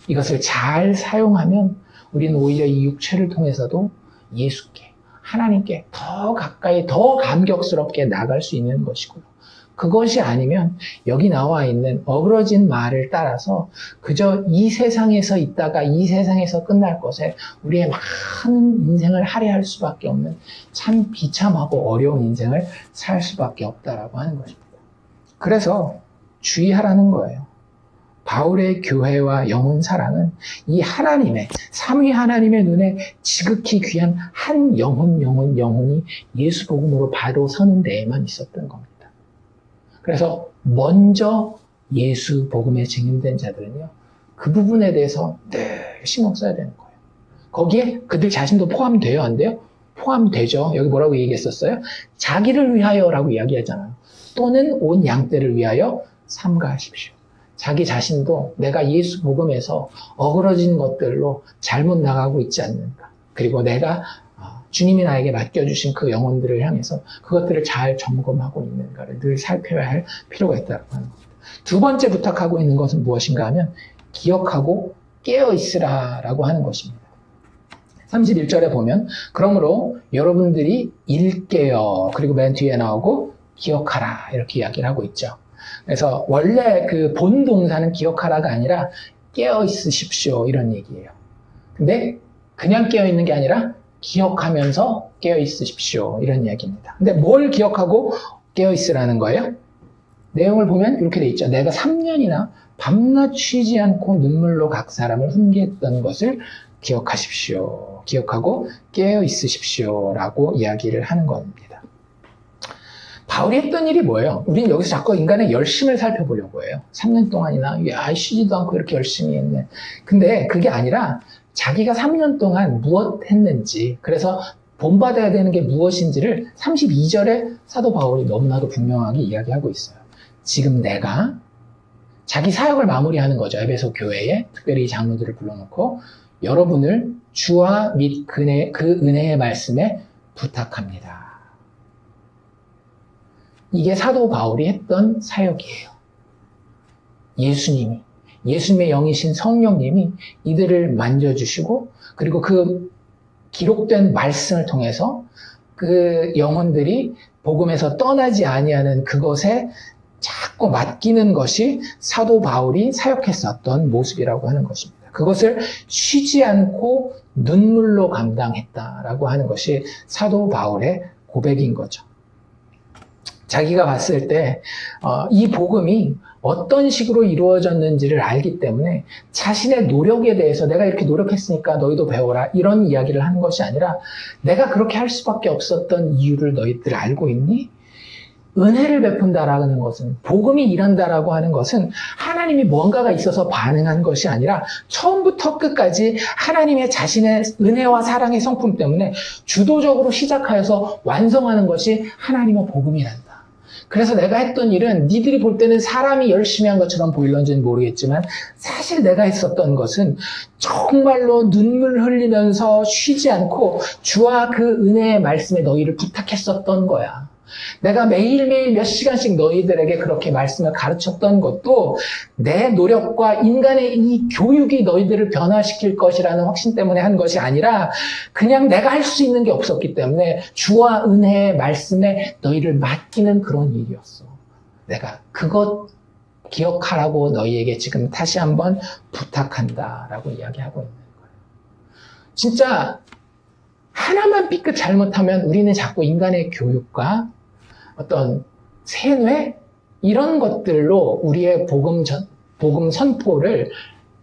이것을 잘 사용하면 우리는 오히려 이 육체를 통해서도 예수께, 하나님께 더 가까이, 더 감격스럽게 나갈 수 있는 것이고요. 그것이 아니면 여기 나와 있는 어그러진 말을 따라서 그저 이 세상에서 있다가 이 세상에서 끝날 것에 우리의 많은 인생을 할애할 수밖에 없는 참 비참하고 어려운 인생을 살 수밖에 없다라고 하는 것입니다. 그래서 주의하라는 거예요. 바울의 교회와 영혼 사랑은 이 하나님의, 삼위 하나님의 눈에 지극히 귀한 한 영혼이 예수 복음으로 바로 서는 데에만 있었던 겁니다. 그래서 먼저 예수 복음에 증인된 자들은요, 그 부분에 대해서 늘 신경 써야 되는 거예요. 거기에 그들 자신도 포함돼요, 안 돼요? 포함되죠. 여기 뭐라고 얘기했었어요? 자기를 위하여라고 이야기하잖아요. 또는 온 양떼를 위하여 삼가하십시오. 자기 자신도 내가 예수 복음에서 어그러진 것들로 잘못 나가고 있지 않는가. 그리고 내가 주님이 나에게 맡겨주신 그 영혼들을 향해서 그것들을 잘 점검하고 있는가를 늘 살펴야 할 필요가 있다고 하는 겁니다. 두 번째 부탁하고 있는 것은 무엇인가 하면 기억하고 깨어있으라 라고 하는 것입니다. 31절에 보면 그러므로 여러분들이 읽게요. 그리고 맨 뒤에 나오고 기억하라 이렇게 이야기를 하고 있죠. 그래서 원래 그 본 동사는 기억하라가 아니라 깨어있으십시오 이런 얘기예요. 근데 그냥 깨어있는 게 아니라 기억하면서 깨어있으십시오 이런 이야기입니다. 근데 뭘 기억하고 깨어있으라는 거예요? 내용을 보면 이렇게 돼 있죠. 내가 3년이나 밤낮 쉬지 않고 눈물로 각 사람을 훈계했던 것을 기억하십시오. 기억하고 깨어있으십시오 라고 이야기를 하는 겁니다. 바울이 했던 일이 뭐예요? 우리는 여기서 자꾸 인간의 열심을 살펴보려고 해요. 3년 동안이나 쉬지도 않고 이렇게 열심히 했네. 근데 그게 아니라 자기가 3년 동안 무엇 했는지, 그래서 본받아야 되는 게 무엇인지를 32절에 사도 바울이 너무나도 분명하게 이야기하고 있어요. 지금 내가 자기 사역을 마무리하는 거죠. 에베소 교회에 특별히 장로들을 불러놓고 여러분을 주와 및 그 은혜의 말씀에 부탁합니다. 이게 사도 바울이 했던 사역이에요. 예수님의 영이신 성령님이 이들을 만져주시고 그리고 그 기록된 말씀을 통해서 그 영혼들이 복음에서 떠나지 아니하는 그것에 자꾸 맡기는 것이 사도 바울이 사역했었던 모습이라고 하는 것입니다. 그것을 쉬지 않고 눈물로 감당했다라고 하는 것이 사도 바울의 고백인 거죠. 자기가 봤을 때 이 복음이 어떤 식으로 이루어졌는지를 알기 때문에 자신의 노력에 대해서 내가 이렇게 노력했으니까 너희도 배워라 이런 이야기를 하는 것이 아니라 내가 그렇게 할 수밖에 없었던 이유를 너희들 알고 있니? 은혜를 베푼다라는 것은, 복음이 일한다라고 하는 것은 하나님이 뭔가가 있어서 반응한 것이 아니라 처음부터 끝까지 하나님의 자신의 은혜와 사랑의 성품 때문에 주도적으로 시작하여서 완성하는 것이 하나님의 복음이란다. 그래서 내가 했던 일은 니들이 볼 때는 사람이 열심히 한 것처럼 보일런지는 모르겠지만 사실 내가 했었던 것은 정말로 눈물 흘리면서 쉬지 않고 주와 그 은혜의 말씀에 너희를 부탁했었던 거야. 내가 매일매일 몇 시간씩 너희들에게 그렇게 말씀을 가르쳤던 것도 내 노력과 인간의 이 교육이 너희들을 변화시킬 것이라는 확신 때문에 한 것이 아니라 그냥 내가 할 수 있는 게 없었기 때문에 주와 은혜의 말씀에 너희를 맡기는 그런 일이었어. 내가 그것 기억하라고 너희에게 지금 다시 한번 부탁한다라고 이야기하고 있는 거예요. 진짜 하나만 삐끗 잘못하면 우리는 자꾸 인간의 교육과 어떤 세뇌 이런 것들로 우리의 복음 선포를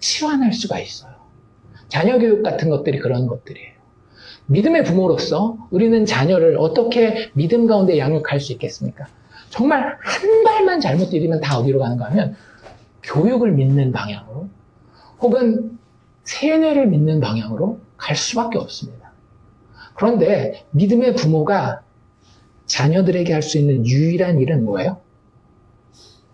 치환할 수가 있어요. 자녀 교육 같은 것들이 그런 것들이에요. 믿음의 부모로서 우리는 자녀를 어떻게 믿음 가운데 양육할 수 있겠습니까? 정말 한 발만 잘못 디디면 다 어디로 가는가 하면 교육을 믿는 방향으로 혹은 세뇌를 믿는 방향으로 갈 수밖에 없습니다. 그런데 믿음의 부모가 자녀들에게 할 수 있는 유일한 일은 뭐예요?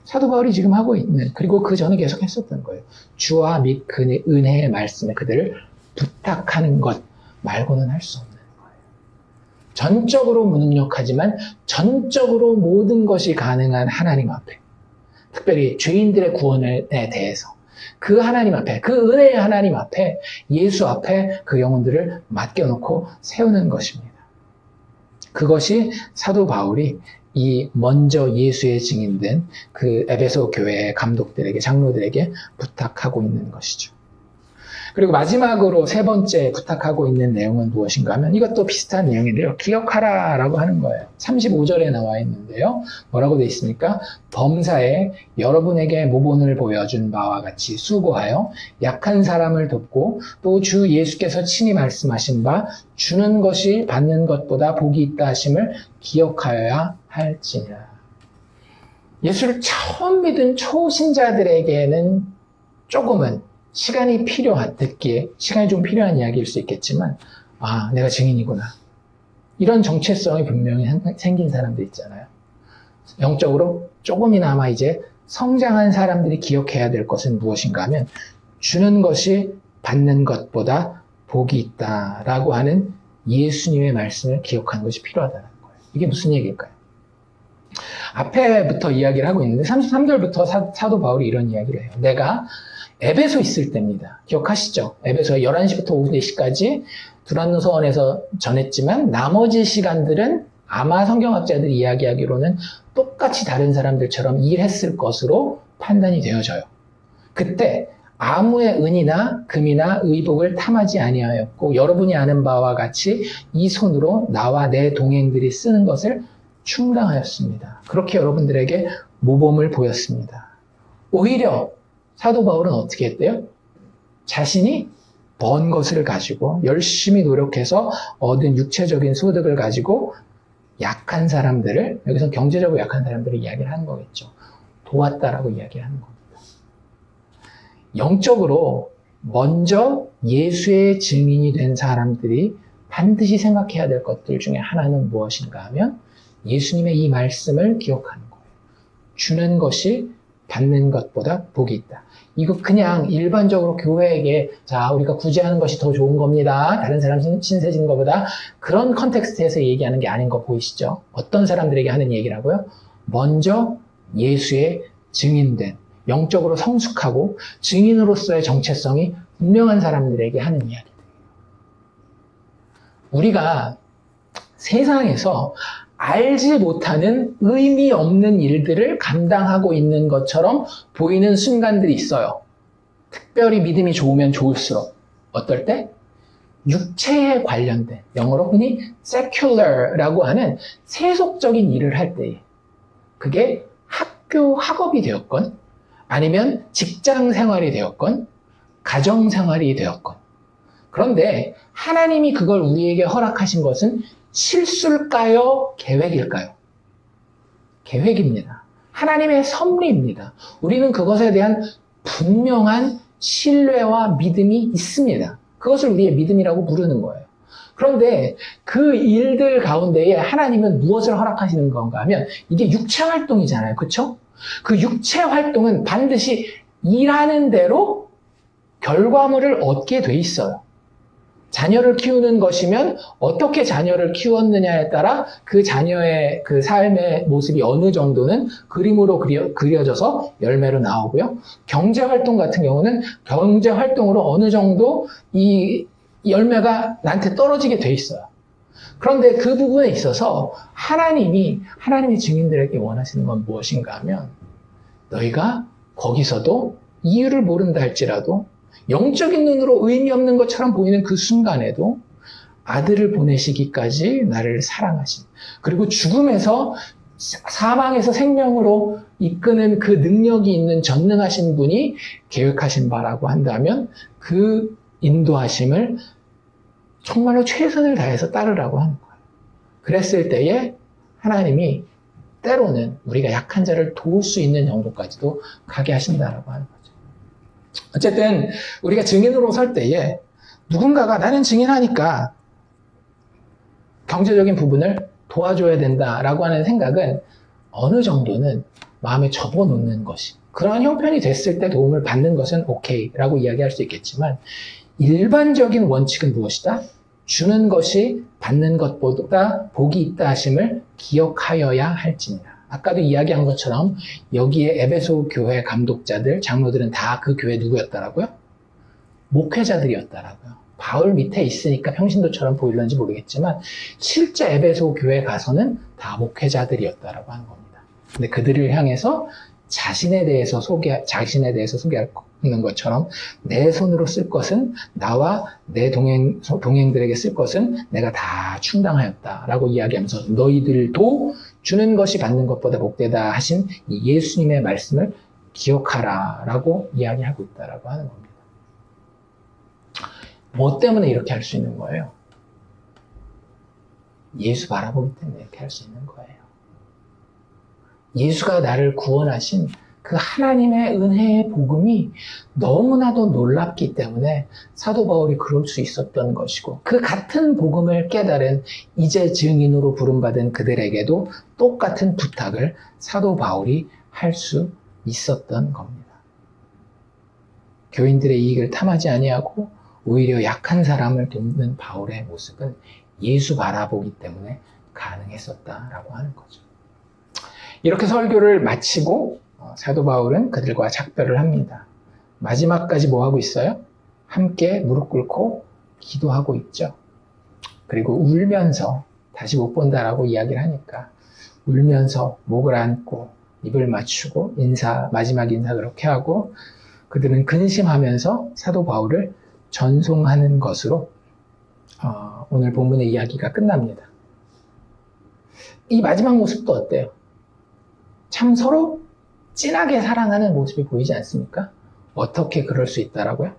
사도 바울이 지금 하고 있는, 그리고 그 전에 계속 했었던 거예요. 주와 및 그 은혜의 말씀에 그들을 부탁하는 것 말고는 할 수 없는 거예요. 전적으로 무능력하지만 전적으로 모든 것이 가능한 하나님 앞에, 특별히 죄인들의 구원에 대해서 그 하나님 앞에, 그 은혜의 하나님 앞에, 예수 앞에 그 영혼들을 맡겨놓고 세우는 것입니다. 그것이 사도 바울이 이 먼저 예수의 증인된 그 에베소 교회의 감독들에게, 장로들에게 부탁하고 있는 것이죠. 그리고 마지막으로 세 번째 부탁하고 있는 내용은 무엇인가 하면 이것도 비슷한 내용인데요. 기억하라 라고 하는 거예요. 35절에 나와 있는데요. 뭐라고 되어 있습니까? 범사에 여러분에게 모본을 보여준 바와 같이 수고하여 약한 사람을 돕고 또 주 예수께서 친히 말씀하신 바 주는 것이 받는 것보다 복이 있다 하심을 기억하여야 할지니라. 예수를 처음 믿은 초신자들에게는 조금은 시간이 듣기에 시간이 좀 필요한 이야기일 수 있겠지만, 아, 내가 증인이구나. 이런 정체성이 분명히 생긴 사람들 있잖아요. 영적으로 조금이나마 이제 성장한 사람들이 기억해야 될 것은 무엇인가 하면, 주는 것이 받는 것보다 복이 있다라고 하는 예수님의 말씀을 기억하는 것이 필요하다는 거예요. 이게 무슨 얘기일까요? 앞에부터 이야기를 하고 있는데 33절부터 사도 바울이 이런 이야기를 해요. 내가 에베소 있을 때입니다. 기억하시죠? 에베소 11시부터 오후 4시까지 두란노 서원에서 전했지만 나머지 시간들은 아마 성경학자들이 이야기하기로는 똑같이 다른 사람들처럼 일했을 것으로 판단이 되어져요. 그때 아무의 은이나 금이나 의복을 탐하지 아니하였고 여러분이 아는 바와 같이 이 손으로 나와 내 동행들이 쓰는 것을 충당하였습니다. 그렇게 여러분들에게 모범을 보였습니다. 오히려 사도 바울은 어떻게 했대요? 자신이 번 것을 가지고 열심히 노력해서 얻은 육체적인 소득을 가지고 약한 사람들을, 여기서 경제적으로 약한 사람들을 이야기를 하는 거겠죠. 도왔다라고 이야기를 하는 겁니다. 영적으로 먼저 예수의 증인이 된 사람들이 반드시 생각해야 될 것들 중에 하나는 무엇인가 하면 예수님의 이 말씀을 기억하는 거예요. 주는 것이 받는 것보다 복이 있다. 이거 그냥 일반적으로 교회에게 자 우리가 구제하는 것이 더 좋은 겁니다. 다른 사람 신세 지는 것보다 그런 컨텍스트에서 얘기하는 게 아닌 거 보이시죠? 어떤 사람들에게 하는 얘기라고요? 먼저 예수의 증인된 영적으로 성숙하고 증인으로서의 정체성이 분명한 사람들에게 하는 이야기들. 우리가 세상에서 알지 못하는 의미 없는 일들을 감당하고 있는 것처럼 보이는 순간들이 있어요. 특별히 믿음이 좋으면 좋을수록. 어떨 때? 육체에 관련된, 영어로 흔히 secular라고 하는 세속적인 일을 할 때에 그게 학업이 되었건 아니면 직장 생활이 되었건 가정 생활이 되었건 그런데 하나님이 그걸 우리에게 허락하신 것은 실수일까요? 계획일까요? 계획입니다. 하나님의 섭리입니다. 우리는 그것에 대한 분명한 신뢰와 믿음이 있습니다. 그것을 우리의 믿음이라고 부르는 거예요. 그런데 그 일들 가운데에 하나님은 무엇을 허락하시는 건가 하면 이게 육체 활동이잖아요. 그렇죠? 그 육체 활동은 반드시 일하는 대로 결과물을 얻게 돼 있어요. 자녀를 키우는 것이면 어떻게 자녀를 키웠느냐에 따라 그 자녀의 그 삶의 모습이 어느 정도는 그림으로 그려져서 열매로 나오고요. 경제활동 같은 경우는 경제활동으로 어느 정도 이 열매가 나한테 떨어지게 돼 있어요. 그런데 그 부분에 있어서 하나님의 증인들에게 원하시는 건 무엇인가 하면 너희가 거기서도 이유를 모른다 할지라도 영적인 눈으로 의미 없는 것처럼 보이는 그 순간에도 아들을 보내시기까지 나를 사랑하신 그리고 죽음에서 사망에서 생명으로 이끄는 그 능력이 있는 전능하신 분이 계획하신 바라고 한다면 그 인도하심을 정말로 최선을 다해서 따르라고 하는 거예요. 그랬을 때에 하나님이 때로는 우리가 약한 자를 도울 수 있는 정도까지도 가게 하신다라고 하는 거죠. 어쨌든 우리가 증인으로 설 때에 누군가가 나는 증인하니까 경제적인 부분을 도와줘야 된다라고 하는 생각은 어느 정도는 마음에 접어놓는 것이 그런 형편이 됐을 때 도움을 받는 것은 오케이라고 이야기할 수 있겠지만 일반적인 원칙은 무엇이다? 주는 것이 받는 것보다 복이 있다 하심을 기억하여야 할지니라. 아까도 이야기한 것처럼 여기에 에베소 교회 감독자들, 장로들은 다 그 교회 누구였더라고요? 목회자들이었더라고요. 바울 밑에 있으니까 평신도처럼 보이는지 모르겠지만 실제 에베소 교회 가서는 다 목회자들이었다라고 하는 겁니다. 근데 그들을 향해서 자신에 대해서 소개하는 것처럼 내 손으로 쓸 것은 나와 내 동행들에게 쓸 것은 내가 다 충당하였다라고 이야기하면서 너희들도 주는 것이 받는 것보다 복되다 하신 이 예수님의 말씀을 기억하라라고 이야기하고 있다라고 하는 겁니다. 뭐 때문에 이렇게 할 수 있는 거예요? 예수 바라보기 때문에 이렇게 할 수 있는 거예요. 예수가 나를 구원하신 그 하나님의 은혜의 복음이 너무나도 놀랍기 때문에 사도 바울이 그럴 수 있었던 것이고 그 같은 복음을 깨달은 이제 증인으로 부름받은 그들에게도 똑같은 부탁을 사도 바울이 할 수 있었던 겁니다. 교인들의 이익을 탐하지 아니하고 오히려 약한 사람을 돕는 바울의 모습은 예수 바라보기 때문에 가능했었다라고 하는 거죠. 이렇게 설교를 마치고 사도 바울은 그들과 작별을 합니다. 마지막까지 뭐 하고 있어요? 함께 무릎 꿇고 기도하고 있죠. 그리고 울면서 다시 못 본다라고 이야기를 하니까 울면서 목을 안고 입을 맞추고 마지막 인사 그렇게 하고 그들은 근심하면서 사도 바울을 전송하는 것으로 오늘 본문의 이야기가 끝납니다. 이 마지막 모습도 어때요? 참 서로 진하게 사랑하는 모습이 보이지 않습니까? 어떻게 그럴 수 있다라고요?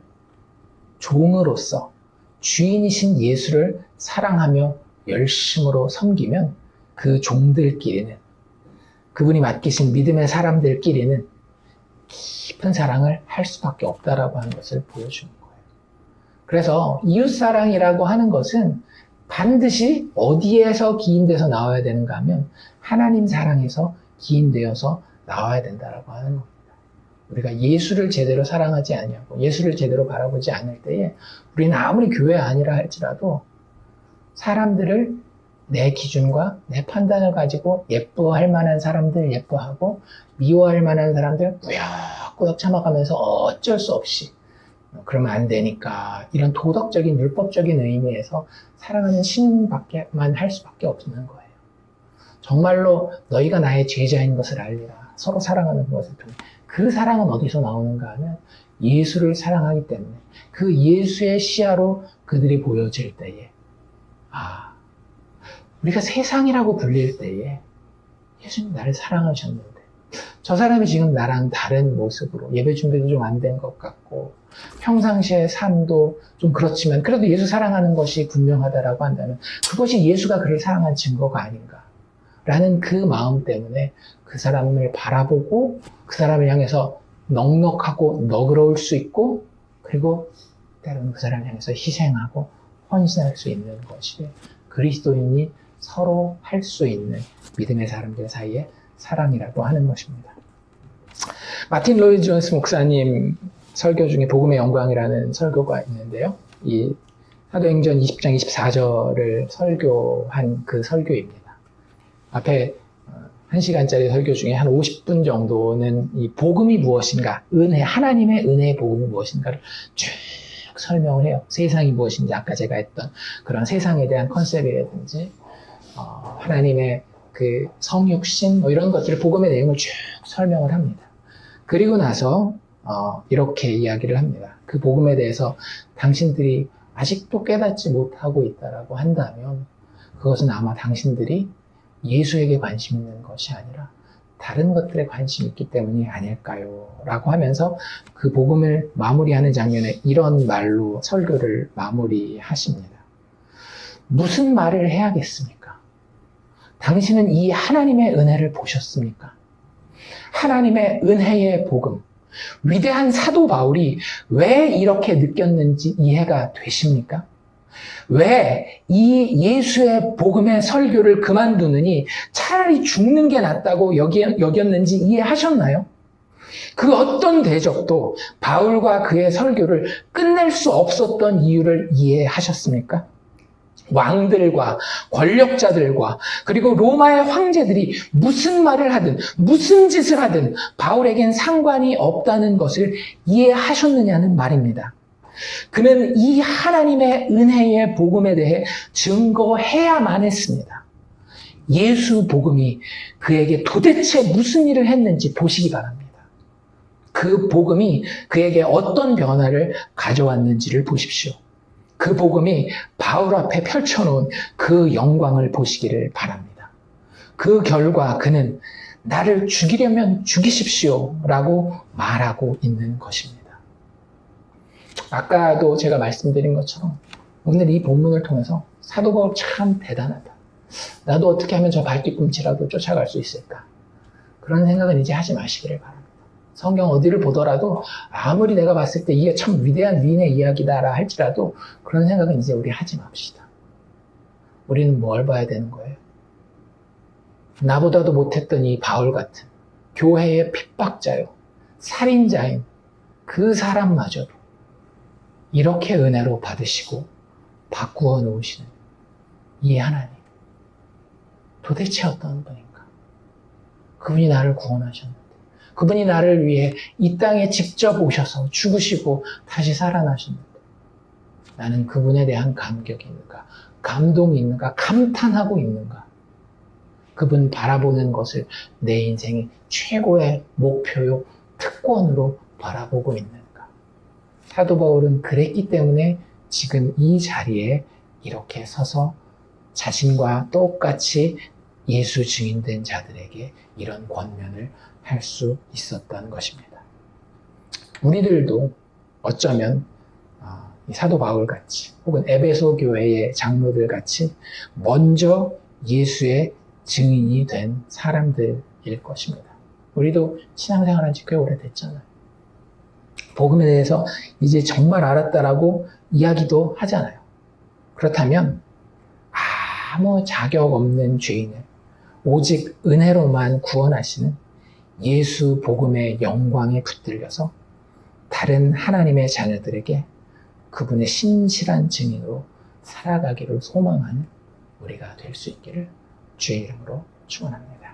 종으로서 주인이신 예수를 사랑하며 열심으로 섬기면 그 종들끼리는, 그분이 맡기신 믿음의 사람들끼리는 깊은 사랑을 할 수밖에 없다라고 하는 것을 보여주는 거예요. 그래서 이웃사랑이라고 하는 것은 반드시 어디에서 기인돼서 나와야 되는가 하면 하나님 사랑에서 기인되어서 나와야 된다라고 하는 겁니다. 우리가 예수를 제대로 사랑하지 아니하고 예수를 제대로 바라보지 않을 때에 우리는 아무리 교회 아니라 할지라도 사람들을 내 기준과 내 판단을 가지고 예뻐할 만한 사람들 예뻐하고 미워할 만한 사람들 꾸역꾸역 참아가면서 어쩔 수 없이 그러면 안 되니까 이런 도덕적인 율법적인 의미에서 사랑하는 신용밖에만 할 수밖에 없는 거예요. 정말로 너희가 나의 제자인 것을 알리라. 서로 사랑하는 것을 통해. 그 사랑은 어디서 나오는가 하면 예수를 사랑하기 때문에 그 예수의 시야로 그들이 보여질 때에 우리가 세상이라고 불릴 때에 예수님 나를 사랑하셨는데 저 사람이 지금 나랑 다른 모습으로 예배 준비도 좀 안 된 것 같고 평상시의 삶도 좀 그렇지만 그래도 예수 사랑하는 것이 분명하다라고 한다면 그것이 예수가 그를 사랑한 증거가 아닌가 라는 그 마음 때문에 그 사람을 바라보고 그 사람을 향해서 넉넉하고 너그러울 수 있고 그리고 때로는 그 사람을 향해서 희생하고 헌신할 수 있는 것이 그리스도인이 서로 할 수 있는 믿음의 사람들 사이의 사랑이라고 하는 것입니다. 마틴 로이드 존스 목사님 설교 중에 복음의 영광이라는 설교가 있는데요. 이 사도행전 20장 24절을 설교한 그 설교입니다. 앞에 1시간짜리 설교 중에 한 50분 정도는 이 복음이 무엇인가, 하나님의 은혜의 복음이 무엇인가를 쭉 설명을 해요. 세상이 무엇인지, 아까 제가 했던 그런 세상에 대한 컨셉이라든지, 하나님의 그 성육신, 이런 것들을, 복음의 내용을 쭉 설명을 합니다. 그리고 나서, 이렇게 이야기를 합니다. 그 복음에 대해서 당신들이 아직도 깨닫지 못하고 있다라고 한다면, 그것은 아마 당신들이 예수에게 관심 있는 것이 아니라 다른 것들에 관심이 있기 때문이 아닐까요? 라고 하면서 그 복음을 마무리하는 장면에 이런 말로 설교를 마무리하십니다. 무슨 말을 해야겠습니까? 당신은 이 하나님의 은혜를 보셨습니까? 하나님의 은혜의 복음, 위대한 사도 바울이 왜 이렇게 느꼈는지 이해가 되십니까? 왜 이 예수의 복음의 설교를 그만두느니 차라리 죽는 게 낫다고 여겼는지 이해하셨나요? 그 어떤 대적도 바울과 그의 설교를 끝낼 수 없었던 이유를 이해하셨습니까? 왕들과 권력자들과 그리고 로마의 황제들이 무슨 말을 하든 무슨 짓을 하든 바울에겐 상관이 없다는 것을 이해하셨느냐는 말입니다. 그는 이 하나님의 은혜의 복음에 대해 증거해야만 했습니다. 예수 복음이 그에게 도대체 무슨 일을 했는지 보시기 바랍니다. 그 복음이 그에게 어떤 변화를 가져왔는지를 보십시오. 그 복음이 바울 앞에 펼쳐놓은 그 영광을 보시기를 바랍니다. 그 결과 그는 나를 죽이려면 죽이십시오 라고 말하고 있는 것입니다. 아까도 제가 말씀드린 것처럼 오늘 이 본문을 통해서 사도 바울 참 대단하다. 나도 어떻게 하면 저 발뒤꿈치라도 쫓아갈 수 있을까? 그런 생각은 이제 하지 마시기를 바랍니다. 성경 어디를 보더라도 아무리 내가 봤을 때 이게 참 위대한 위인의 이야기다라 할지라도 그런 생각은 이제 우리 하지 맙시다. 우리는 뭘 봐야 되는 거예요? 나보다도 못했던 이 바울 같은 교회의 핍박자요, 살인자인 그 사람마저도 이렇게 은혜로 받으시고 바꾸어 놓으시는 이 하나님, 도대체 어떤 분인가? 그분이 나를 구원하셨는데, 그분이 나를 위해 이 땅에 직접 오셔서 죽으시고 다시 살아나셨는데, 나는 그분에 대한 감격이 있는가, 감동이 있는가, 감탄하고 있는가, 그분 바라보는 것을 내 인생의 최고의 목표요, 특권으로 바라보고 있는가. 사도 바울은 그랬기 때문에 지금 이 자리에 이렇게 서서 자신과 똑같이 예수 증인된 자들에게 이런 권면을 할 수 있었던 것입니다. 우리들도 어쩌면 이 사도 바울 같이 혹은 에베소 교회의 장로들 같이 먼저 예수의 증인이 된 사람들일 것입니다. 우리도 신앙생활한 지 꽤 오래됐잖아요. 복음에 대해서 이제 정말 알았다라고 이야기도 하잖아요. 그렇다면 아무 자격 없는 죄인을 오직 은혜로만 구원하시는 예수 복음의 영광에 붙들려서 다른 하나님의 자녀들에게 그분의 신실한 증인으로 살아가기를 소망하는 우리가 될 수 있기를 주의 이름으로 축원합니다.